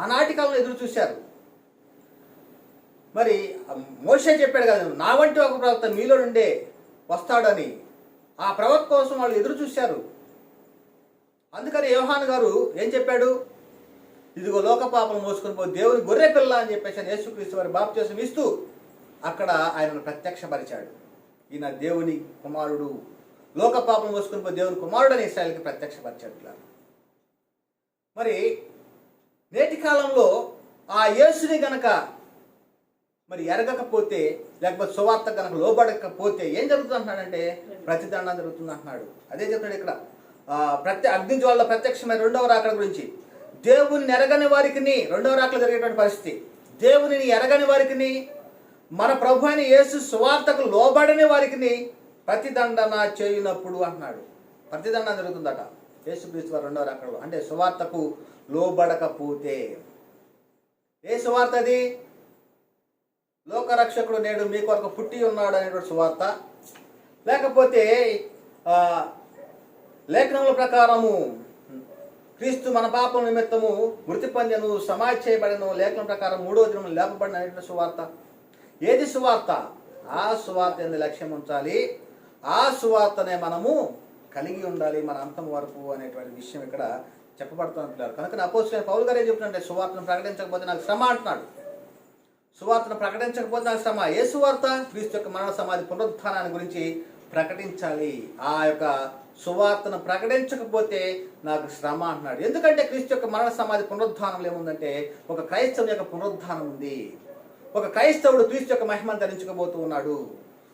ఆనాటి కాలంలో ఎదురు చూశారు. మరి మోషే చెప్పాడు కదా, నా వంటి ఒక ప్రవక్త మీలో నుండే వస్తాడని. ఆ ప్రవక్త కోసం వాళ్ళు ఎదురు చూశారు. అందుకని యోహాను గారు ఏం చెప్పాడు? ఇదిగో లోక పాపం మోసుకొని పో దేవుని గొర్రె పిల్ల అని చెప్పేసి యేసుక్రీస్తు వారి బాప్తిసం ఇస్తూ అక్కడ ఆయనను ప్రత్యక్షపరిచాడు. ఈయన దేవుని కుమారుడు, లోక పాపం మోసుకొని పో దేవుని కుమారుడు అని ఇశ్రాయేలుకి ప్రత్యక్షపరిచాడు. మరి నేటి కాలంలో ఆ యేసుని గనక మరి ఎరగకపోతే, లేకపోతే సువార్త కనుక లోబడకపోతే ఏం జరుగుతుంది అంటున్నాడంటే ప్రతిదండం జరుగుతుంది అంటున్నాడు. అదే చెప్తున్నాడు ఇక్కడ అగ్ని జ్వాల ప్రత్యక్షమైన రెండవ రాకడ గురించి. దేవుని ఎరగని వారికి రెండవ రాకడ జరిగేటువంటి పరిస్థితి, దేవునిని ఎరగని వారికి, మన ప్రభు అయిన యేసు సువార్తకు లోబడని వారికి ప్రతిదండన చేయునప్పుడు అంటున్నాడు. ప్రతిదండన జరుగుతుందట యేసుక్రీస్తు వారు రెండవ రాకడ. అంటే సువార్తకు లోబడకపోతే. ఏ సువార్త అది? లోకరక్షకుడు నేడు మీ కొరకు పుట్టి ఉన్నాడు అనేటువంటి సువార్త, లేకపోతే లేఖనముల ప్రకారము క్రీస్తు మన పాపం నిమిత్తము మృతి పొందెను, సమాధి చేయబడెను, లేఖనం ప్రకారం 3వ దినమున లేపబడిన అనేటువంటి సువార్త. ఏది సువార్త? ఆ సువార్త ఎందు లక్ష్యం ఉంచాలి, ఆ సువార్తనే మనము కలిగి ఉండాలి మన అంతం వరకు అనేటువంటి విషయం ఇక్కడ చెప్పబడుతున్నారు. కనుక అపోస్తలుడైన పౌలు గారు ఏం చెప్తున్నారంటే సువార్తను ప్రకటించకపోతే నాకు శ్రమ అంటున్నాడు. సువార్తను ప్రకటించకపోతే నాకు శ్రమ. ఏ సువార్త? క్రీస్తు యొక్క మరణ సమాధి పునరుత్థానాన్ని గురించి ప్రకటించాలి. ఆ యొక్క సువార్తను ప్రకటించకపోతే నాకు శ్రమ అంటున్నాడు. ఎందుకంటే క్రీస్తు యొక్క మరణ సమాధి పునరుద్ధానంలో ఏముందంటే ఒక క్రైస్తవుని యొక్క పునరుద్ధానం ఉంది. ఒక క్రైస్తవుడు క్రీస్తు యొక్క మహిమను ధరించుకోబోతూ ఉన్నాడు.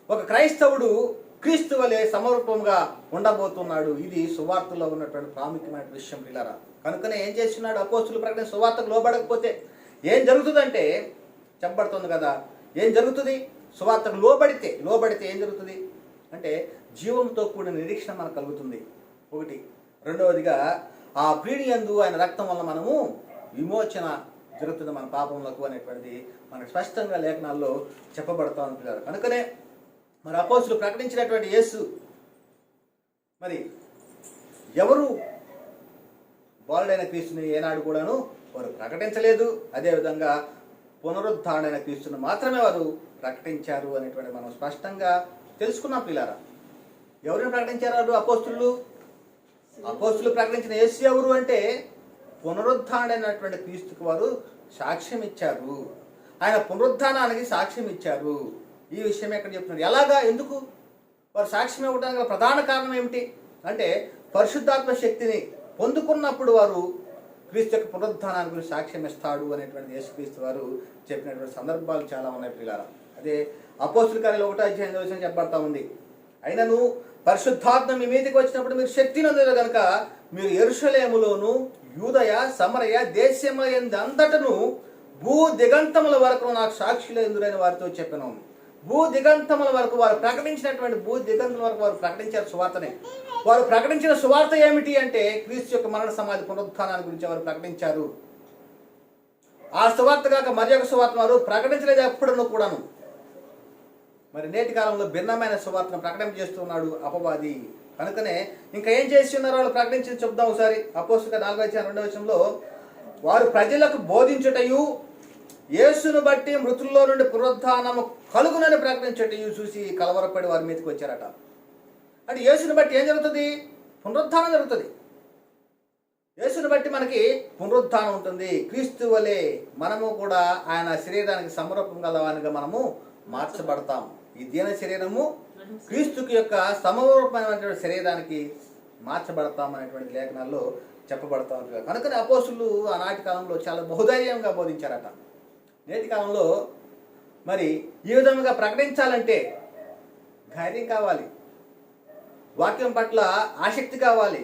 ఒక క్రైస్తవుడు క్రీస్తు వలె సమరూపంగా ఉండబోతున్నాడు. ఇది సువార్తలో ఉన్నటువంటి ప్రాముఖ్యమైన విషయం పిల్లరా. కనుకనే ఏం చేస్తున్నాడు అపోస్తులు ప్రకటన సువార్తకు లోబడకపోతే ఏం జరుగుతుందంటే చెప్పబడుతుంది కదా, ఏం జరుగుతుంది? సువార్తకు లోబడితే ఏం జరుగుతుంది అంటే జీవంతో కూడిన నిరీక్షణ మనకు కలుగుతుంది. ఒకటి. రెండవదిగా ఆ ప్రియుని యందు ఆయన రక్తం వల్ల మనము విమోచన జరుగుతుంది మన పాపములకు అనేటువంటిది మనకు స్పష్టంగా లేఖనాల్లో చెప్పబడతా ఉంటున్నారు. కనుకనే మరి అపోస్తులు ప్రకటించినటువంటి యేసు మరి ఎవరు బాలుడైన క్రీస్తుని ఏనాడు కూడాను వారు ప్రకటించలేదు. అదేవిధంగా పునరుద్ధారణైన క్రీస్తును మాత్రమే వారు ప్రకటించారు అనేటువంటి మనం స్పష్టంగా తెలుసుకున్నాం పిల్లారా. ఎవరిని ప్రకటించారు అపోస్తులు? అపోస్తులు ప్రకటించిన యేసు ఎవరు అంటే పునరుద్ధారణైనటువంటి క్రీస్తుకు వారు సాక్ష్యం ఇచ్చారు. ఆయన పునరుద్ధానానికి సాక్ష్యం ఇచ్చారు. ఈ విషయం ఎక్కడ చెప్తున్నారు? ఎలాగా? ఎందుకు వారు సాక్ష్యం ఇవ్వడానికి ప్రధాన కారణం ఏమిటి అంటే పరిశుద్ధాత్మ శక్తిని పొందుకున్నప్పుడు వారు క్రీస్తు యొక్క పునరుద్ధానాన్ని గురించి సాక్ష్యం ఇస్తాడు అనేటువంటి యేసుక్రీస్తు వారు చెప్పినటువంటి సందర్భాలు చాలా ఉన్నాయి పిల్లారా. అదే అపోస్తుల కార్యాలు 1:5 చెప్పబడతా ఉంది. అయినను పరిశుద్ధాత్మ మీ మీదకి వచ్చినప్పుడు మీరు శక్తి నొందరు కనుక మీరు యెరూషలేములోను యూదయ సమరయ దేశముల అంతటను భూ దిగంతముల వరకు నాకు సాక్షులు ఎందురైన వారితో చెప్పాను. భూ దిగంతముల వరకు వారు ప్రకటించినటువంటి భూ దిగంతముల వరకు వారు ప్రకటించారు సువార్తనే. వారు ప్రకటించిన సువార్త ఏమిటి అంటే క్రీస్తు యొక్క మరణ సమాధి పునరుత్థానాన్ని గురించి వారు ప్రకటించారు. ఆ సువార్త కాక మరి ఒక సువార్త వారు ప్రకటించలేదు ఎప్పుడూ కూడాను. మరి నేటి కాలంలో భిన్నమైన సువార్తను ప్రకటన చేస్తున్నాడు అపవాది. కనుకనే ఇంకా ఏం చేసి ఉన్నారు వాళ్ళు ప్రకటించి చెప్దాం ఒకసారి. అపోస్తలుల 4:2 వారు ప్రజలకు బోధించుటయు యేసును బట్టి మృతుల్లో నుండి పునరుద్ధానము కలుగునని ప్రకటించుటయు చూసి కలవరపడి వారి మీదకి వచ్చారట. అంటే యేసుని బట్టి ఏం జరుగుతుంది? పునరుద్ధానం జరుగుతుంది. యేసుని బట్టి మనకి పునరుద్ధానం ఉంటుంది. క్రీస్తు వలె మనము కూడా ఆయన శరీరానికి సమరూపం గలవానిగా మనము మార్చబడతాం. ఈ దీన శరీరము క్రీస్తుకి యొక్క సమరూపమైనటువంటి శరీరానికి మార్చబడతాం అనేటువంటి లేఖనాల్లో చెప్పబడతా ఉంటుంది. కనుకనే అపోస్తులు ఆనాటి కాలంలో చాలా బహుధైర్యంగా బోధించారట. నేటి కాలంలో మరి ఈ విధంగా ప్రకటించాలంటే ధైర్యం కావాలి, వాక్యం పట్ల ఆసక్తి కావాలి,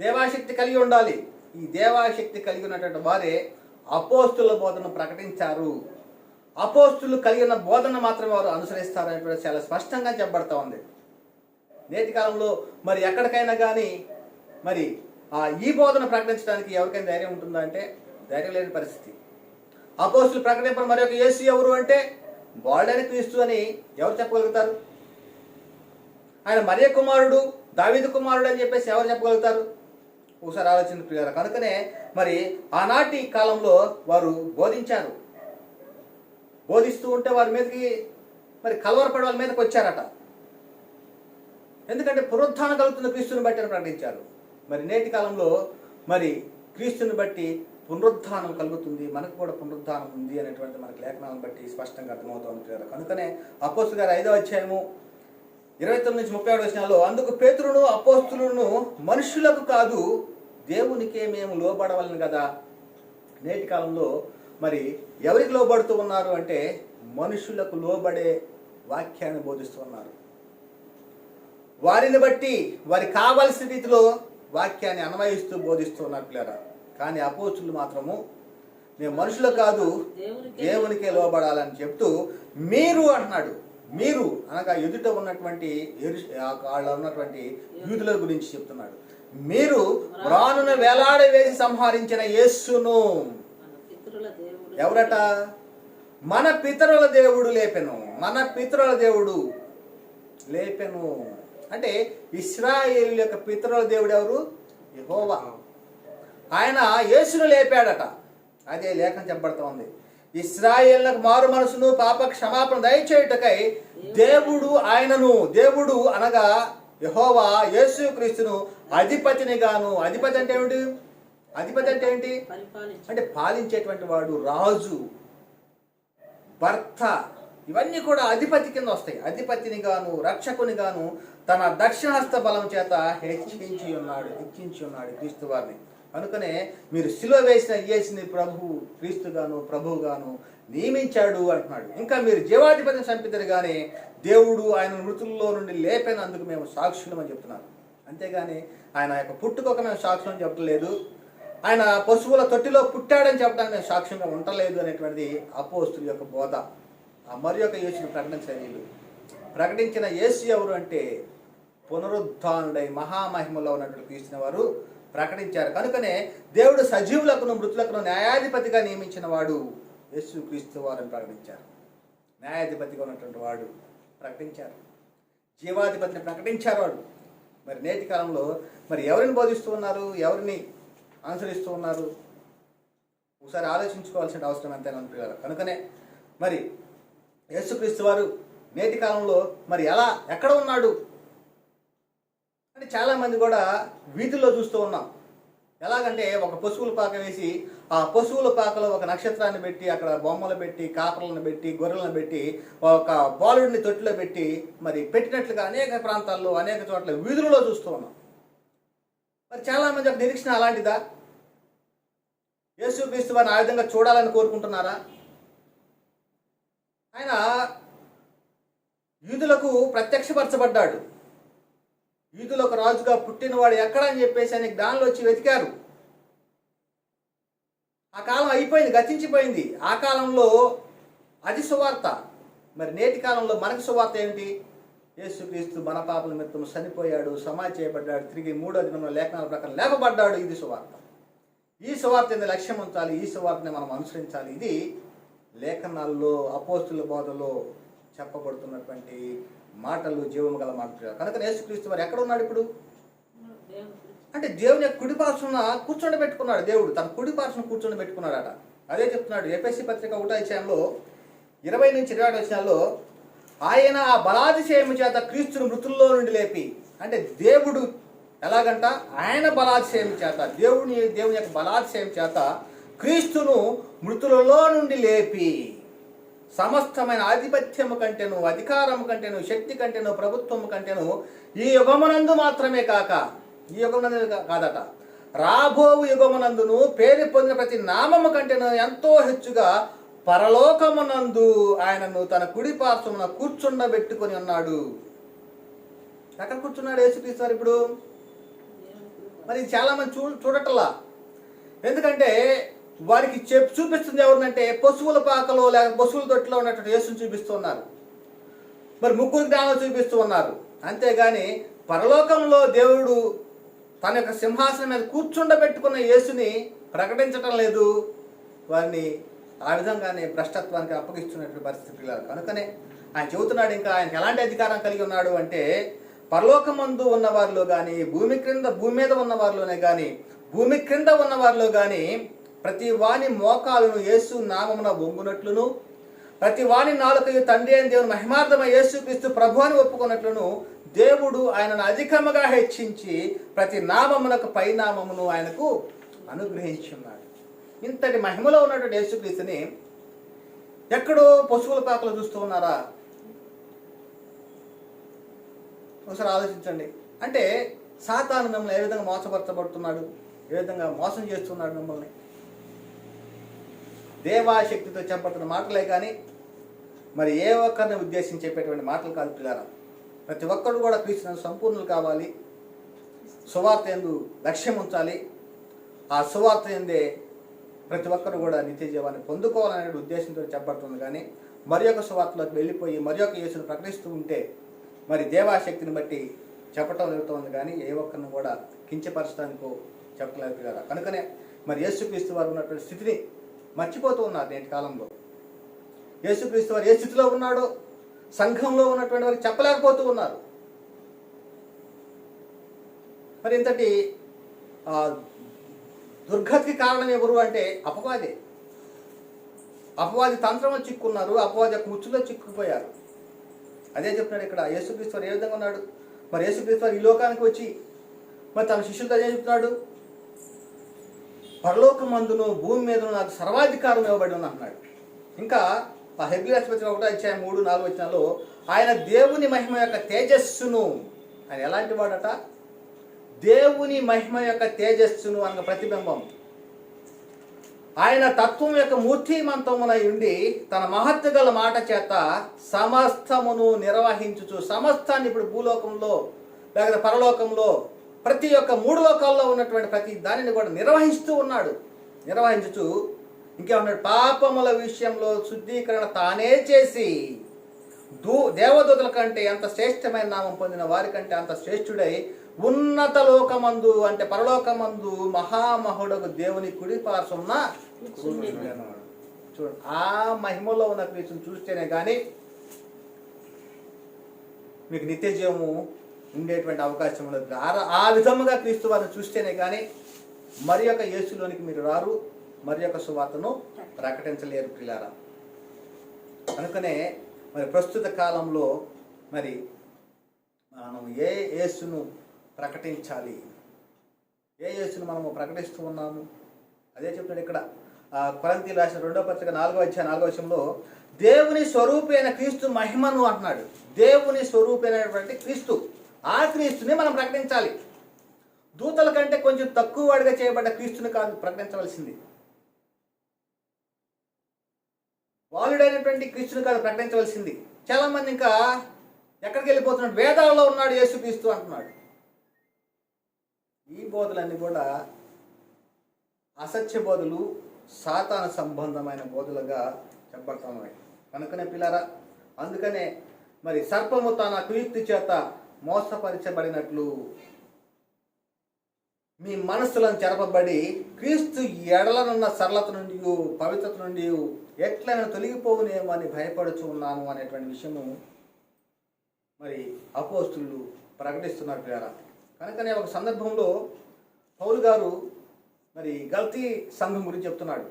దేవాశక్తి కలిగి ఉండాలి. ఈ దేవాశక్తి కలిగి ఉన్నటువంటి వారే అపోస్తుల బోధనను ప్రకటించారు. అపోస్తులు కలిగిన బోధన మాత్రమే వారు అనుసరిస్తారు అనేటువంటి చాలా స్పష్టంగా చెప్పబడతా ఉంది. నేటి కాలంలో మరి ఎక్కడికైనా కానీ మరి ఈ బోధన ప్రకటించడానికి ఎవరికైనా ధైర్యం ఉంటుందా అంటే ధైర్యం లేని పరిస్థితి. అపోస్తులు ప్రకటింపడం మరి ఒక యేసు ఎవరు అంటే బాలుడైన క్రీస్తు అని ఎవరు చెప్పగలుగుతారు? ఆయన మరియ కుమారుడు, దావీదు కుమారుడు అని చెప్పేసి ఎవరు చెప్పగలుగుతారు? ఒకసారి ఆలోచన ప్రియారా. కనుకనే మరి ఆనాటి కాలంలో వారు బోధించారు. బోధిస్తూ ఉంటే వారి మీదకి మరి కలవరపడి వాళ్ళ మీదకి వచ్చారట. ఎందుకంటే పునరుత్థానం కలుగుతున్న క్రీస్తుని బట్టి అని ప్రకటించారు. మరి నేటి కాలంలో మరి క్రీస్తుని బట్టి పునరుత్థానం కలుగుతుంది, మనకు కూడా పునరుత్థానం ఉంది అనేటువంటి మనకు లేఖనాలను బట్టి స్పష్టంగా అర్థమవుతూ కదా. కనుకనే అపోస్తలుల గారి 5వ అధ్యాయము 29 నుంచి 37 వచనాల్లో, అందుకు పేతురును అపోస్తలులను మనుషులకు కాదు దేవునికే మేము లోబడవలను కదా. నేటి కాలంలో మరి ఎవరికి లోబడుతూ ఉన్నారు అంటే మనుషులకు లోబడే వాక్యాన్ని బోధిస్తూ ఉన్నారు. వారిని బట్టి వారికి కావలసిన రీతిలో వాక్యాన్ని అన్వయిస్తూ బోధిస్తూ ఉన్నారు పిల్లరా. కానీ అపోస్తులు మాత్రము మేము మనుషులు కాదు దేవునికే లోబడాలని చెప్తూ మీరు అంటున్నాడు. మీరు అనగా ఎదుట ఉన్నటువంటి వాళ్ళు ఉన్నటువంటి యూదుల గురించి చెప్తున్నాడు. మీరు రానున వేలాడ వేసి సంహరించిన యేసును, ఎవరట? మన పితరుల దేవుడు లేపెను. మన పితరుల దేవుడు లేపెను అంటే ఇశ్రాయేలు యొక్క పితరుల దేవుడు ఎవరు? యెహోవా. ఆయన యేసును లేపాడట. అదే లేఖనం చెప్పబడుతూ ఉంది. ఇశ్రాయేలులకు మారు మనసును పాప క్షమాపణ దయచేయుటకై దేవుడు ఆయనను, దేవుడు అనగా యెహోవా యేసు క్రీస్తును అధిపతిని గాను. అధిపతి అంటే ఏమిటి? అధిపతి అంటే ఏంటి అంటే పాలించేటువంటి వాడు, రాజు, భర్త, ఇవన్నీ కూడా అధిపతి కింద వస్తాయి. అధిపతిని గాను రక్షకుని గాను తన దక్షిణహస్త బలం చేత హెచ్చించి ఉన్నాడు క్రీస్తు వారిని. కనుకనే మీరు సిలువ వేసిన యేసుని ప్రభువుగాను నియమించాడు అంటున్నాడు. ఇంకా మీరు జీవాధిపతిని చంపిద్దరు కానీ దేవుడు ఆయన మృతుల్లో నుండి లేపినందుకు మేము సాక్షులం అని చెప్తున్నారు. అంతేగాని ఆయన యొక్క పుట్టుకొక మేము సాక్ష్యం చెప్పలేదు, ఆయన పశువుల తొట్టిలో పుట్టాడని చెప్పడానికి మేము సాక్ష్యంగా ఉండలేదు అనేటువంటిది అపోస్తుల యొక్క బోధ. మరి యొక్క యేసుని ప్రకటించిన యేసు ఎవరు అంటే పునరుద్ధానుడై మహామహిమలో ఉన్నటువంటి క్రీస్తుని వారు ప్రకటించారు. కనుకనే దేవుడు సజీవులకును మృతులకును న్యాయాధిపతిగా నియమించిన వాడు యేసు క్రీస్తు వారిని ప్రకటించారు. న్యాయాధిపతిగా ఉన్నటువంటి వాడు ప్రకటించారు, జీవాధిపతిని ప్రకటించారు వాడు. మరి నేటి కాలంలో మరి ఎవరిని బోధిస్తూ ఉన్నారు, ఎవరిని అనుసరిస్తూ ఉన్నారు? ఒకసారి ఆలోచించుకోవాల్సిన అవసరం ఎంతైనా ఉంది. కనుకనే మరి యేసుక్రీస్తు వారు నేటి కాలంలో మరి ఎక్కడ ఉన్నాడు అంటే చాలామంది కూడా వీధుల్లో చూస్తూ ఉన్నాం. ఎలాగంటే ఒక పశువుల పాక వేసి ఆ పశువుల పాకలో ఒక నక్షత్రాన్ని పెట్టి అక్కడ బొమ్మలు పెట్టి కాపర్లను పెట్టి గొర్రెలను పెట్టి ఒక బాలుడిని తొట్టిలో పెట్టి మరి పెట్టినట్లుగా అనేక ప్రాంతాల్లో అనేక చోట్ల వీధులలో చూస్తూ ఉన్నాం. మరి చాలామంది ఒక నిరీక్షణ అలాంటిదా? యేసుక్రీస్తు వారిని ఆ విధంగా చూడాలని కోరుకుంటున్నారా? ఆయన యూదులకు ప్రత్యక్షపరచబడ్డాడు. యూదులకు రాజుగా పుట్టినవాడు ఎక్కడ అని చెప్పేసి అని జ్ఞానులు వచ్చి వెతికారు. ఆ కాలం అయిపోయింది, గతించిపోయింది. ఆ కాలంలో అది సువార్త. మరి నేటి కాలంలో మనకి సువార్త ఏంటి? యేసుక్రీస్తు మన పాపల నిమిత్తం చనిపోయాడు, సమాధి చేయబడ్డాడు, తిరిగి 3వ దినంలో లేఖనాల ప్రకారం లేపబడ్డాడు. ఇది సువార్త. ఈ సువార్త మీద లక్ష్యం ఉంచాలి, ఈ సువార్తని మనం అనుసరించాలి. ఇది లేఖనాల్లో అపోస్తుల బోధలో చెప్పబడుతున్నటువంటి మాటలు, జీవము గల మాటలు. కనుక యేసుక్రీస్తు వారు ఎక్కడ ఉన్నాడు ఇప్పుడు అంటే దేవుని యొక్క కుడి పార్శ్వన కూర్చోబెట్టుకున్నాడు. దేవుడు తన కుడి పార్శ్వన కూర్చోబెట్టుకున్నాడట. అదే చెప్తున్నాడు ఎఫెసీ పత్రిక 1వ అధ్యాయంలో 20 నుంచి 27 వచనాల్లో, ఆయన ఆ బలాతిశయము చేత క్రీస్తును మృతుల్లో నుండి లేపి, అంటే దేవుడు ఎలాగంట ఆయన బలాతిశయం చేత, దేవుని యొక్క బలాతిశయం చేత క్రీస్తును మృతులలో నుండి లేపి సమస్తమైన ఆధిపత్యము కంటేను, అధికారము కంటేను, శక్తి కంటేను, ప్రభుత్వము కంటేను ఈ యుగమునందు మాత్రమే కాక, ఈ యుగమునందు కాదట, రాబోవు యుగమునందును పేరు పొందిన ప్రతి నామము కంటేను ఎంతో హెచ్చుగా పరలోకమునందు ఆయనను తన కుడి పార్శ్వమున కూర్చుండబెట్టుకొని ఉన్నాడు. ఎక్కడ కూర్చున్నాడు యేసుక్రీస్తు వారు ఇప్పుడు? మరి చాలా మంది చూడటల్లా. ఎందుకంటే వారికి చూపిస్తుంది ఎవరినంటే పశువుల పాకలో లేక పశువుల తొట్టిలో ఉన్నటువంటి యేసుని చూపిస్తున్నారు. మరి ముగ్గురు జ్ఞానం చూపిస్తూ ఉన్నారు. అంతేగాని పరలోకంలో దేవుడు తన యొక్క సింహాసనం మీద కూర్చుండబెట్టుకున్న యేసుని ప్రకటించటం లేదు. వారిని ఆ విధంగానే భ్రష్టత్వానికి అప్పగిస్తున్నటువంటి పరిస్థితి. కనుకనే ఆయన చెబుతున్నాడు, ఇంకా ఆయనకి ఎలాంటి అధికారం కలిగి ఉన్నాడు అంటే పరలోకమందు ఉన్న వారిలో కానీ భూమి మీద ఉన్న వారిలోనే కానీ భూమి క్రింద ఉన్న వారిలో కానీ ప్రతి వాని మోకాలను యేసు నామమున వంగునట్లును ప్రతి వాని నాలుకయు తండ్రి అయిన దేవుని మహిమార్థమై యేసుక్రీస్తు ప్రభు అని ఒప్పుకున్నట్లును దేవుడు ఆయనను అధికముగా హెచ్చించి ప్రతి నామమునకు పైనామమును ఆయనకు అనుగ్రహించి ఉన్నాడు. ఇంతటి మహిమలో ఉన్నటువంటి యేసుక్రీస్తుని ఎక్కడో పశువుల పాకలు చూస్తూ ఉన్నారా? ఒకసారి ఆలోచించండి. అంటే సాతాను మిమ్మల్ని ఏ విధంగా మోసపరచబడుతున్నాడు, ఏ విధంగా మోసం చేస్తున్నాడు మిమ్మల్ని. దేవాశక్తితో చెప్పబడుతున్న మాటలే కానీ మరి ఏ ఒక్కరిని ఉద్దేశించి చెప్పేటువంటి మాటలు కాదు పిల్లారా. ప్రతి ఒక్కరు కూడా క్రీస్తునందు సంపూర్ణులు కావాలి, సువార్త యందు లక్ష్యం ఉంచాలి, ఆ సువార్త యందే ప్రతి ఒక్కరు కూడా నిత్య జీవాన్ని పొందుకోవాలనే ఉద్దేశంతో చెప్పబడుతుంది. కానీ మరి యొక్క సువార్తలోకి వెళ్ళిపోయి మరి యొక్క యేసును ప్రకటిస్తూ ఉంటే మరి దేవాశక్తిని బట్టి చెప్పటం జరుగుతుంది. కానీ ఏ ఒక్కరిని కూడా కించపరచడానికో చెప్పలేదు కదా. కనుకనే మరి యేసుక్రీస్తు వారు ఉన్నటువంటి స్థితిని మర్చిపోతూ ఉన్నారు నేటి కాలంలో. యేసుక్రీస్తు వారు ఏ స్థితిలో ఉన్నాడో సంఘంలో ఉన్నటువంటి వారికి చెప్పలేకపోతూ ఉన్నారు. మరి ఇంతటి దుర్గతికి కారణం ఎవరు అంటే అపవాది. అపవాది తంత్రంలో చిక్కున్నారు, అపవాది యొక్క ముచ్చులో చిక్కుపోయారు. అదే చెప్తున్నాడు ఇక్కడ. యేసుక్రీస్తు వారు ఏ విధంగా ఉన్నాడు? మరి యేసుక్రీస్తు వారు ఈ లోకానికి వచ్చి మరి తన శిష్యులతో ఏం చెప్తున్నాడు? పరలోకమందును భూమి మీద నాకు సర్వాధికారం ఇవ్వబడి ఉంది అన్నాడు. ఇంకా ఆ హెబ్రీ పత్రిక 1:3-4 ఆయన దేవుని మహిమ యొక్క తేజస్సును, ఆయన ఎలాంటి వాడట? దేవుని మహిమ యొక్క తేజస్సును అనగా ప్రతిబింబం. ఆయన తత్వం యొక్క మూర్తిమంతమునై ఉండి తన మహత్తు గల మాట చేత సమస్తమును నిర్వహించుచు, సమస్తాన్ని ఇప్పుడు భూలోకంలో లేకపోతే పరలోకంలో ప్రతి ఒక్క 3 లోకాల్లో ఉన్నటువంటి ప్రతి దానిని కూడా నిర్వహిస్తూ ఉన్నాడు. నిర్వహించుచు ఇంకేమన్నాడు? పాపముల విషయంలో శుద్ధీకరణ తానే చేసి దేవదూతల కంటే ఎంత శ్రేష్టమైన నామం పొందిన వారికంటే అంత శ్రేష్ఠుడై ఉన్నత లోకమందు అంటే పరలోకమందు మహామహుడకు దేవుని కుడి పార్శ్వమున చూడండి. ఆ మహిమలో ఉన్న క్రీస్తుని చూస్తేనే కానీ మీకు నిత్య జీవము ఉండేటువంటి అవకాశం ఉండదు. ఆ విధముగా క్రీస్తు వారిని చూస్తేనే కానీ మరి యొక్క యేసులోనికి మీరు రారు, మరి యొక్క సువార్తను ప్రకటించలేరు పిల్లారా. కనుకనే మరి ప్రస్తుత కాలంలో మరి మనం ఏ యేసును ప్రకటించాలి, ఏ యేసును మనము ప్రకటిస్తూ ఉన్నాము? అదే చెప్తాడు ఇక్కడ కొరింథీయులకు రాసిన 2వ పత్రిక 4వ అధ్యాయం 4వ వచనంలో దేవుని స్వరూపైన క్రీస్తు మహిమను అంటున్నాడు. దేవుని స్వరూపైనటువంటి క్రీస్తు, ఆ క్రీస్తుని మనం ప్రకటించాలి. దూతల కంటే కొంచెం తక్కువ వాడిగా చేయబడ్డ క్రీస్తుని కాదు ప్రకటించవలసింది. వాలుడైనటువంటి క్రీస్తుని కాదు ప్రకటించవలసింది. చాలా మంది ఇంకా ఎక్కడికి వెళ్ళిపోతున్నాడు? వేదాలలో ఉన్నాడు యేసుక్రీస్తు అంటున్నాడు. ఈ బోధలన్నీ కూడా అసత్య బోధలు, సాతాను సంబంధమైన బోధలుగా చెప్పబడుతున్నాయి. కనుకనే పిల్లారా, అందుకనే మరి సర్పము తన కుయుక్తి చేత మోసపరచబడినట్లు మీ మనస్సులను చెరపబడి క్రీస్తు ఎడలనున్న సరళత నుండి పవిత్రత నుండి ఎట్లైనా తొలగిపోవునేమో అని భయపడుచు ఉన్నాను అనేటువంటి విషయము మరి అపోస్తులు ప్రకటిస్తున్నారు పిల్లారా. కనుకనే ఒక సందర్భంలో పౌలు గారు మరి గల్తీ సంఘం గురించి చెప్తున్నాడు.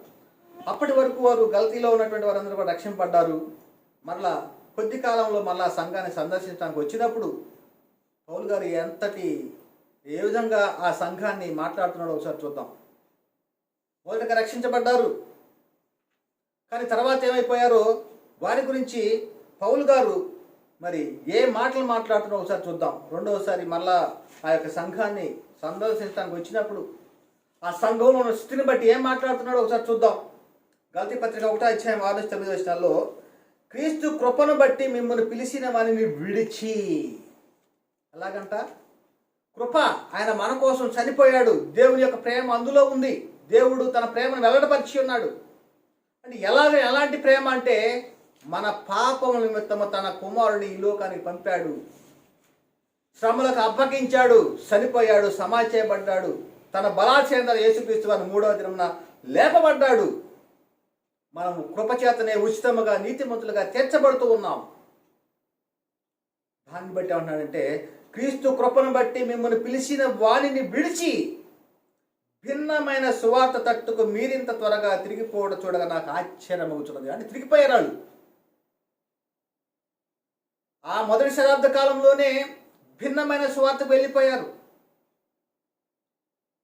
అప్పటి వరకు వారు గల్తీలో ఉన్నటువంటి వారందరూ కూడా రక్షింపబడ్డారు. మరలా కొద్ది కాలంలో మళ్ళా సంఘాన్ని సందర్శించడానికి వచ్చినప్పుడు పౌలు గారు ఏ విధంగా ఆ సంఘాన్ని మాట్లాడుతున్నాడో ఒకసారి చూద్దాం. మొదటగా రక్షించబడ్డారు, కానీ తర్వాత ఏమైపోయారో వారి గురించి పౌలు గారు మరి ఏ మాటలు మాట్లాడుతున్నారో ఒకసారి చూద్దాం. రెండవసారి మళ్ళా ఆ యొక్క సంఘాన్ని సందర్శించడానికి వచ్చినప్పుడు ఆ సంఘంలో ఉన్న స్థితిని బట్టి ఏం మాట్లాడుతున్నాడో ఒకసారి చూద్దాం. గల్తీ పత్రిక 1:8-9 క్రీస్తు కృపను బట్టి మిమ్మల్ని పిలిచిన వారిని విడిచి, ఎలాగంట? కృప, ఆయన మన కోసం చనిపోయాడు. దేవుని యొక్క ప్రేమ అందులో ఉంది. దేవుడు తన ప్రేమను వెల్లడిపరిచి ఉన్నాడు. అంటే ఎలాంటి ప్రేమ అంటే మన పాపముల నిమిత్తము తన కుమారుని ఈ లోకానికి పంపాడు, శ్రమలకు అప్పగించాడు, చనిపోయాడు, సమాధి చేయబడ్డాడు, తన బలాచేంద్ర యేసుక్రీస్తు వారిని 3వ దినమున లేపబడ్డాడు. మనము కృపచేతనే ఉచితముగా నీతిమంతులుగా తీర్చబడుతూ ఉన్నాం. దాన్ని బట్టి ఏమంటున్నాడంటే క్రీస్తు కృపను బట్టి మిమ్మల్ని పిలిచిన వాణిని విడిచి భిన్నమైన సువార్త తట్టుకు మీరింత త్వరగా తిరిగిపోవడం చూడగా నాకు ఆశ్చర్యం అవుతున్నది. అంటే తిరిగిపోయారు వాళ్ళు. ఆ మొదటి శతాబ్ద కాలంలోనే భిన్నమైన సువార్తకు వెళ్ళిపోయారు.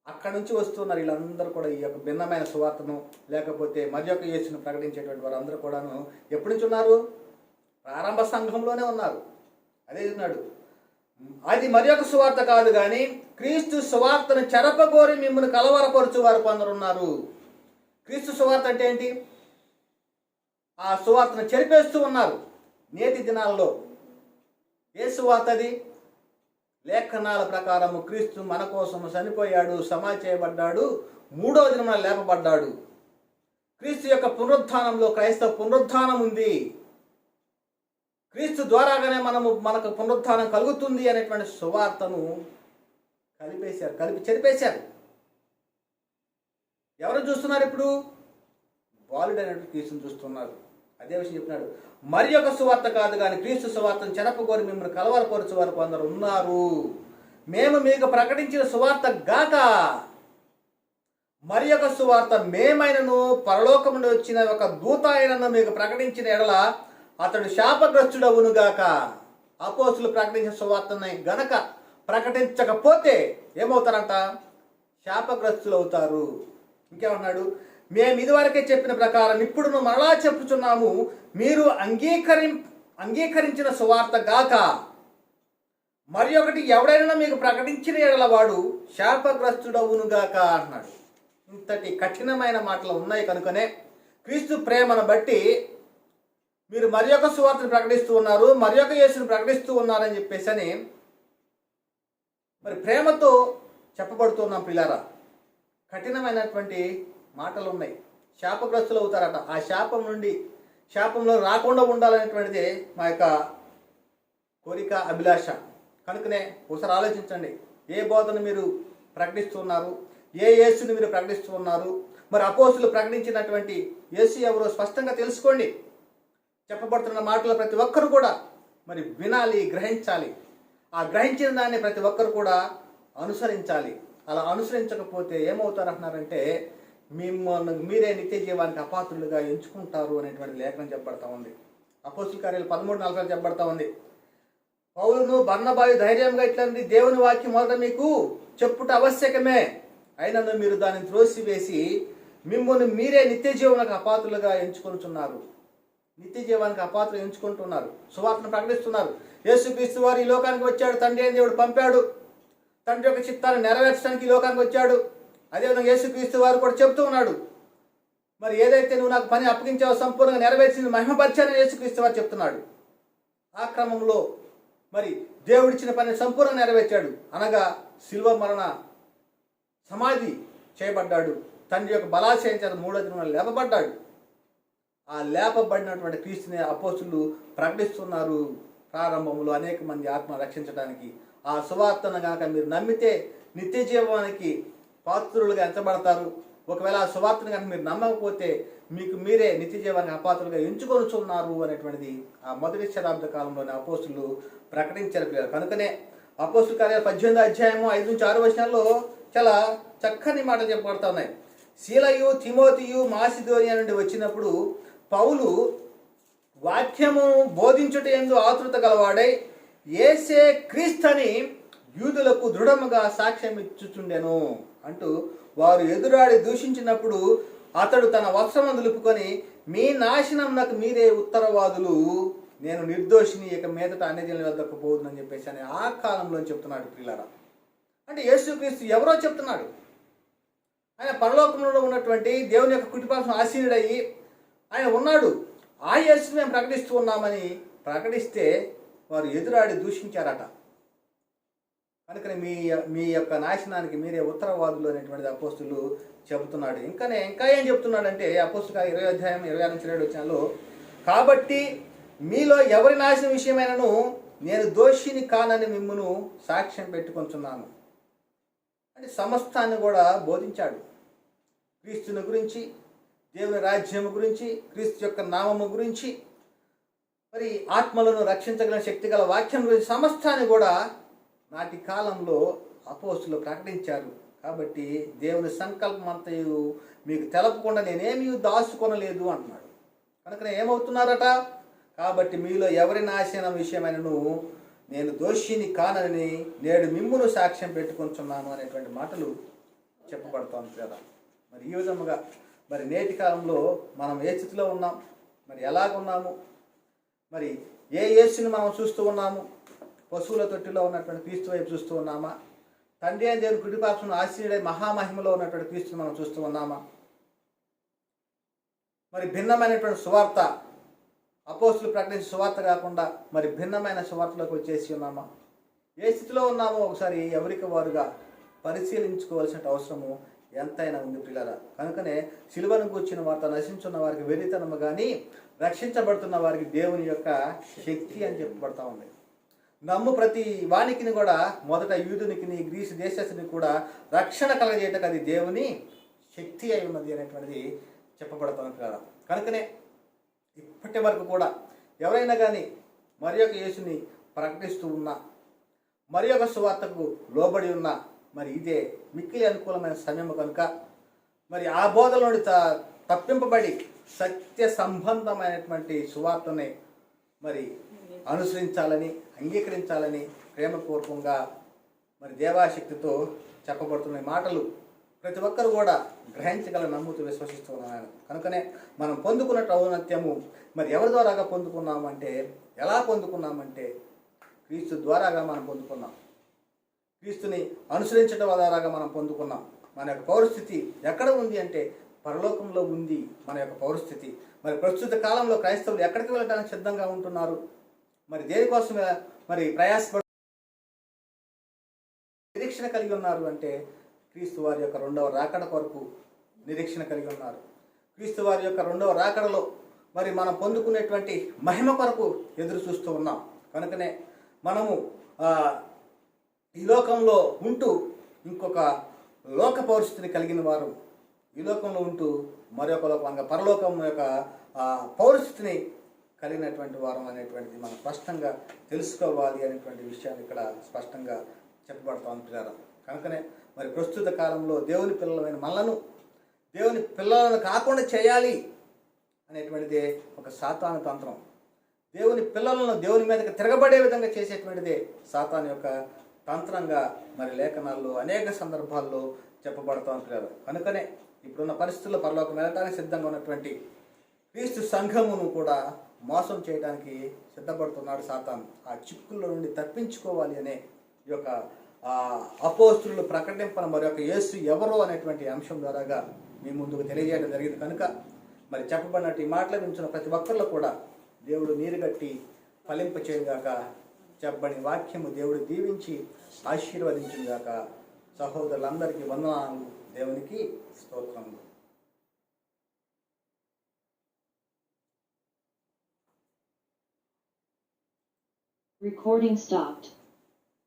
అక్కడి నుంచి వస్తున్నారు వీళ్ళందరూ కూడా. ఈ యొక్క భిన్నమైన సువార్తను లేకపోతే మరి యొక్క యేసును ప్రకటించేటువంటి వారు అందరూ కూడాను ఎప్పటి నుంచి ఉన్నారు? ప్రారంభ సంఘంలోనే ఉన్నారు. అదే ఉన్నాడు, అది మరి యొక్క సువార్త కాదు కానీ క్రీస్తు సువార్తను చెరపగోరి మిమ్మల్ని కలవరపరుచు వారు కొందరు ఉన్నారు. క్రీస్తు సువార్త అంటే ఏంటి? ఆ సువార్తను చెరిపేస్తూ ఉన్నారు నేటి దినాల్లో. ఏ సువార్త అది? లేఖనాల ప్రకారము క్రీస్తు మన కోసం చనిపోయాడు, సమాధి చేయబడ్డాడు, 3వ దినమున లేపబడ్డాడు. క్రీస్తు యొక్క పునరుత్థానంలో క్రైస్తవ పునరుత్థానం ఉంది. క్రీస్తు ద్వారాగానే మనకు పునరుత్థానం కలుగుతుంది అనేటువంటి సువార్తను చెరిపేశారు. ఎవరు చూస్తున్నారు ఇప్పుడు? బాలుడైనటువంటి క్రీస్తుని చూస్తున్నారు. అదే విషయం చెప్పినాడు, మరి యొక్క సువార్త కాదు కానీ క్రీస్తు సువార్తను చెరపగోరి మిమ్మల్ని కలవరపరచు వారు కొందరు ఉన్నారు. మేము మీకు ప్రకటించిన సువార్త గాక మరి యొక్క సువార్త మేమైనను పరలోకం నుండి వచ్చిన ఒక దూత అయినను మీకు ప్రకటించిన ఎడల అతడు శాపగ్రస్తుడవును గాక. అపోస్తులు ప్రకటించిన సువార్తని గనక ప్రకటించకపోతే ఏమవుతారంట? శాపగ్రస్తులు అవుతారు. ఇంకేమన్నాడు? మేము ఇదివరకే చెప్పిన ప్రకారం ఇప్పుడు మరలా చెప్పుచున్నాము, మీరు అంగీకరించిన సువార్త గాక మరి ఒకటి ఎవడైనా మీకు ప్రకటించిన ఎడల వాడు శాపగ్రస్తుడవును గాక అన్నాడు. ఇంతటి కఠినమైన మాటలు ఉన్నాయి కనుకనే క్రీస్తు ప్రేమను బట్టి మీరు మరి యొక్క సువార్తను ప్రకటిస్తూ ఉన్నారు, మరి యొక్క యేసును ప్రకటిస్తూ ఉన్నారని చెప్పేసి మరి ప్రేమతో చెప్పబడుతున్నాం పిల్లారా. కఠినమైనటువంటి మాటలు ఉన్నాయి. శాపగ్రస్తులు అవుతారట. ఆ శాపంలో రాకుండా ఉండాలనేటువంటిది మా యొక్క కోరిక, అభిలాష. కనుకనే ఒకసారి ఆలోచించండి, ఏ బోధన మీరు ప్రకటిస్తున్నారు, ఏ యేసుని మీరు ప్రకటిస్తూ ఉన్నారు. మరి అపోస్తులు ప్రకటించినటువంటి యేసు ఎవరో స్పష్టంగా తెలుసుకోండి. చెప్పబడుతున్న మాటలు ప్రతి ఒక్కరు కూడా మరి వినాలి, గ్రహించాలి. ఆ గ్రహించిన దాన్ని ప్రతి ఒక్కరు కూడా అనుసరించాలి. అలా అనుసరించకపోతే ఏమవుతారంటున్నారంటే మీరే నిత్య జీవానికి అపాత్రులుగా ఎంచుకుంటారు అనేటువంటి లేఖనం చెప్పబడతా ఉంది. అపోస్తుల కార్యాలు 13:40 చెప్పబడతా ఉంది. పౌలును బర్నబాయు ధైర్యంగా ఇట్లంది, దేవుని వాక్యం మొదట మీకు చెప్పుట ఆవశ్యకమే, అయినను మీరు దానిని త్రోసివేసి మిమ్మల్ని మీరే నిత్య జీవానికి అపాత్రులుగా ఎంచుకొనుచున్నారు. నిత్య జీవానికి అపాత్రులు ఎంచుకుంటున్నారు. సువార్తను ప్రకటిస్తున్నారు. యేసుక్రీస్తు వారు ఈ లోకానికి వచ్చాడు, తండ్రి అయిన దేవుడు పంపాడు, తండ్రి యొక్క చిత్తాన్ని నెరవేర్చడానికి ఈ లోకానికి వచ్చాడు. అదేవిధంగా యేసుక్రీస్తు వారు కూడా చెబుతూ ఉన్నాడు, మరి ఏదైతే నువ్వు నాకు పని అప్పగించావో సంపూర్ణంగా నెరవేర్చింది మహిమపరిచానని యేసుక్రీస్తు వారు చెప్తున్నాడు. ఆ క్రమంలో మరి దేవుడిచ్చిన పని సంపూర్ణంగా నెరవేర్చాడు. అనగా శిలువ మరణ సమాధి చేయబడ్డాడు, తండ్రి యొక్క బలాశయం చేత 3వ దినాన లేపబడ్డాడు. ఆ లేపబడినటువంటి క్రీస్తుని అపోస్తులు ప్రకటిస్తున్నారు. ప్రారంభంలో అనేక మంది ఆత్మ రక్షించడానికి ఆ సువార్తను కనుక మీరు నమ్మితే నిత్య జీవానికి పాత్రులుగా ఎంచబడతారు. ఒకవేళ ఆ సువార్తను కనుక మీరు నమ్మకపోతే మీకు మీరే నిత్య జీవానికి అపాత్రులుగా ఎంచుకొనుచున్నారు అనేటువంటిది ఆ మొదటి శతాబ్ద కాలంలోని అపోస్తులు ప్రకటించారు. కనుకనే అపోస్తుల కార్యాలు 18వ అధ్యాయము 5-6 వచనాల్లో చాలా చక్కని మాటలు చెప్పబడతా ఉన్నాయి. శీలయు, తిమోతియు మాసిదోనియా నుండి వచ్చినప్పుడు పౌలు వాక్యము బోధించుట యందు ఆతృత గలవాడై యేసే క్రీస్తని యూదులకు దృఢముగా సాక్ష్యం ఇచ్చుచుండెను అంటూ వారు ఎదురాడి దూషించినప్పుడు అతడు తన వస్త్రము దులుపుకొని, మీ నాశనం నాకు మీరే ఉత్తరవాదులు, నేను నిర్దోషిని, ఇక మీదట అన్యజనుల వద్దకు పోదునని చెప్పేసి అని ఆ కాలంలో చెప్తున్నాడు. ప్రియులారా, అంటే యేసుక్రీస్తు ఎవరో చెప్తున్నాడు. ఆయన పరలోకంలో ఉన్నటువంటి దేవుని యొక్క కుటుంబాలను ఆశీనుడయ్యి ఆయన ఉన్నాడు. ఆ యేసుని మేము ప్రకటిస్తూ ఉన్నామని ప్రకటిస్తే వారు ఎదురాడి దూషించారట. కనుకనే మీ యొక్క నాశనానికి మీరే ఉత్తరవాదులు అనేటువంటిది అపోస్తులు చెబుతున్నాడు. ఇంకా ఏం చెప్తున్నాడంటే అపోస్తుల 20వ అధ్యాయం 26-27 వచనాల్లో, కాబట్టి మీలో ఎవరి నాశనం విషయమైనను నేను దోషిని కానని మిమ్మును సాక్ష్యం పెట్టుకొంచున్నాను. అంటే సమస్తాన్ని కూడా బోధించాడు. క్రీస్తుని గురించి, దేవుని రాజ్యము గురించి, క్రీస్తు యొక్క నామము గురించి, మరి ఆత్మలను రక్షించగల శక్తి గల వాక్యం గురించి సమస్తాన్ని కూడా నాటి కాలంలో అపోస్తులు ప్రకటించారు. కాబట్టి దేవుని సంకల్పం అంతయు మీకు తెలపకుండా నేనేమీ దాచుకొనలేదు అన్నాడు. కనుక ఏమవుతున్నారట? కాబట్టి మీలో ఎవరి నాశనం విషయమైనను నేను దోషిని కానని నేడు మిమ్మును సాక్ష్యం పెట్టుకుంటున్నాను అనేటువంటి మాటలు చెప్పబడతాను కదా. మరి ఈ విధముగా మరి నేటి కాలంలో మనం ఏ స్థితిలో ఉన్నాం, మరి ఎలాగున్నాము, మరి ఏ యేసుని మనం చూస్తూ ఉన్నాము? పశువుల తొట్టిలో ఉన్నటువంటి క్రీస్తు వైపు చూస్తూ ఉన్నామా? తండ్రి అయిన దేవుని కుడిపార్శ్వమున ఆశీనుడై మహామహిమలో ఉన్నటువంటి క్రీస్తుని మనం చూస్తూ ఉన్నామా? మరి భిన్నమైనటువంటి సువార్త, అపోస్తులు ప్రకటించిన సువార్త కాకుండా మరి భిన్నమైన సువార్తలోకి వచ్చేసి ఉన్నామా? ఏ స్థితిలో ఉన్నామో ఒకసారి ఎవరికి వారుగా పరిశీలించుకోవాల్సిన అవసరము ఎంతైనా ఉంది పిల్లరా. కనుకనే సిలువను కూర్చిన వార్త నశించున్న వారికి వెరితనము కానీ రక్షించబడుతున్న వారికి దేవుని యొక్క శక్తి అని చెప్పబడతా ఉంది. నమ్ము ప్రతి వానికి కూడా మొదట యూదునికి గ్రీసు దేశస్తునికి కూడా రక్షణ కలగజేయటకు అది దేవుని శక్తి అయి ఉన్నది అనేటువంటిది చెప్పబడుతుంది కదా. కనుకనే ఇప్పటి వరకు కూడా ఎవరైనా కానీ మరి యొక్క యేసుని ప్రకటిస్తూ ఉన్నా, మరి యొక్క సువార్తకు లోబడి ఉన్నా, మరి ఇదే మిక్కిలి అనుకూలమైన సమయం కనుక మరి ఆ బోధల నుండి తప్పింపబడి సత్య సంబంధమైనటువంటి సువార్తని మరి అనుసరించాలని, అంగీకరించాలని ప్రేమపూర్వకంగా మరి దేవాశక్తితో చెప్పబడుతున్న మాటలు ప్రతి ఒక్కరు కూడా గ్రహించగల, నమ్ముతూ విశ్వసిస్తూ ఉన్నాను. కనుకనే మనం పొందుకున్న ఔన్నత్యము మరి ఎవరి ద్వారాగా పొందుకున్నామంటే, ఎలా పొందుకున్నామంటే క్రీస్తు ద్వారాగా మనం పొందుకున్నాం. క్రీస్తుని అనుసరించడం ద్వారాగా మనం పొందుకున్నాం. మన యొక్క పౌరస్థితి ఎక్కడ ఉంది అంటే పరలోకంలో ఉంది మన యొక్క పౌరస్థితి. మరి ప్రస్తుత కాలంలో క్రైస్తవులు ఎక్కడికి వెళ్ళడానికి సిద్ధంగా ఉంటున్నారు? మరి దేనికోసం మరి ప్రయాసపడు నిరీక్షణ కలిగి ఉన్నారు అంటే క్రీస్తు వారి యొక్క రెండవ రాకడ కొరకు నిరీక్షణ కలిగి ఉన్నారు. క్రీస్తు వారి యొక్క రెండవ రాకడలో మరి మనం పొందుకునేటువంటి మహిమ కొరకు ఎదురు చూస్తూ ఉన్నాం. కనుకనే మనము ఈ లోకంలో ఉంటూ ఇంకొక లోక పౌరస్థితిని కలిగిన వారు, ఈ లోకంలో ఉంటూ మరొక లోకంగా పరలోకం యొక్క పౌరస్థితిని కలిగినటువంటి వారం అనేటువంటిది మనం స్పష్టంగా తెలుసుకోవాలి అనేటువంటి విషయాన్ని ఇక్కడ స్పష్టంగా చెప్పబడతా ఉంటారు. కనుకనే మరి ప్రస్తుత కాలంలో దేవుని పిల్లలమైన మనలను దేవుని పిల్లలను కాకుండా చేయాలి అనేటువంటిదే ఒక సాతాను తంత్రం. దేవుని పిల్లలను దేవుని మీదకి తిరగబడే విధంగా చేసేటువంటిదే సాతాను యొక్క తంత్రంగా మరి లేఖనాల్లో అనేక సందర్భాల్లో చెప్పబడుతూ ఉంటారు. కనుకనే ఇప్పుడున్న పరిస్థితుల్లో పరలోకం వెళ్ళడానికి సిద్ధంగా ఉన్నటువంటి క్రీస్తు సంఘమును కూడా మోసం చేయడానికి సిద్ధపడుతున్నాడు సాతాను. ఆ చిక్కుల్లో నుండి తప్పించుకోవాలి అనే ఈ యొక్క అపోస్తులు ప్రకటింపన మరి యొక్క యేసు ఎవరో అనేటువంటి అంశం ద్వారాగా మీ ముందుకు తెలియజేయడం జరిగింది. కనుక మరి చెప్పబడినట్టు ఈ మాటలు వింటున్న ప్రతి ఒక్కరిలో కూడా దేవుడు నీరుగట్టి ఫలింప చేయగాక. చెప్పబడిన వాక్యము దేవుడు దీవించి ఆశీర్వదించుగాక. సహోదరులందరికీ వందనాలు, దేవునికి స్తోత్రములు. Recording stopped.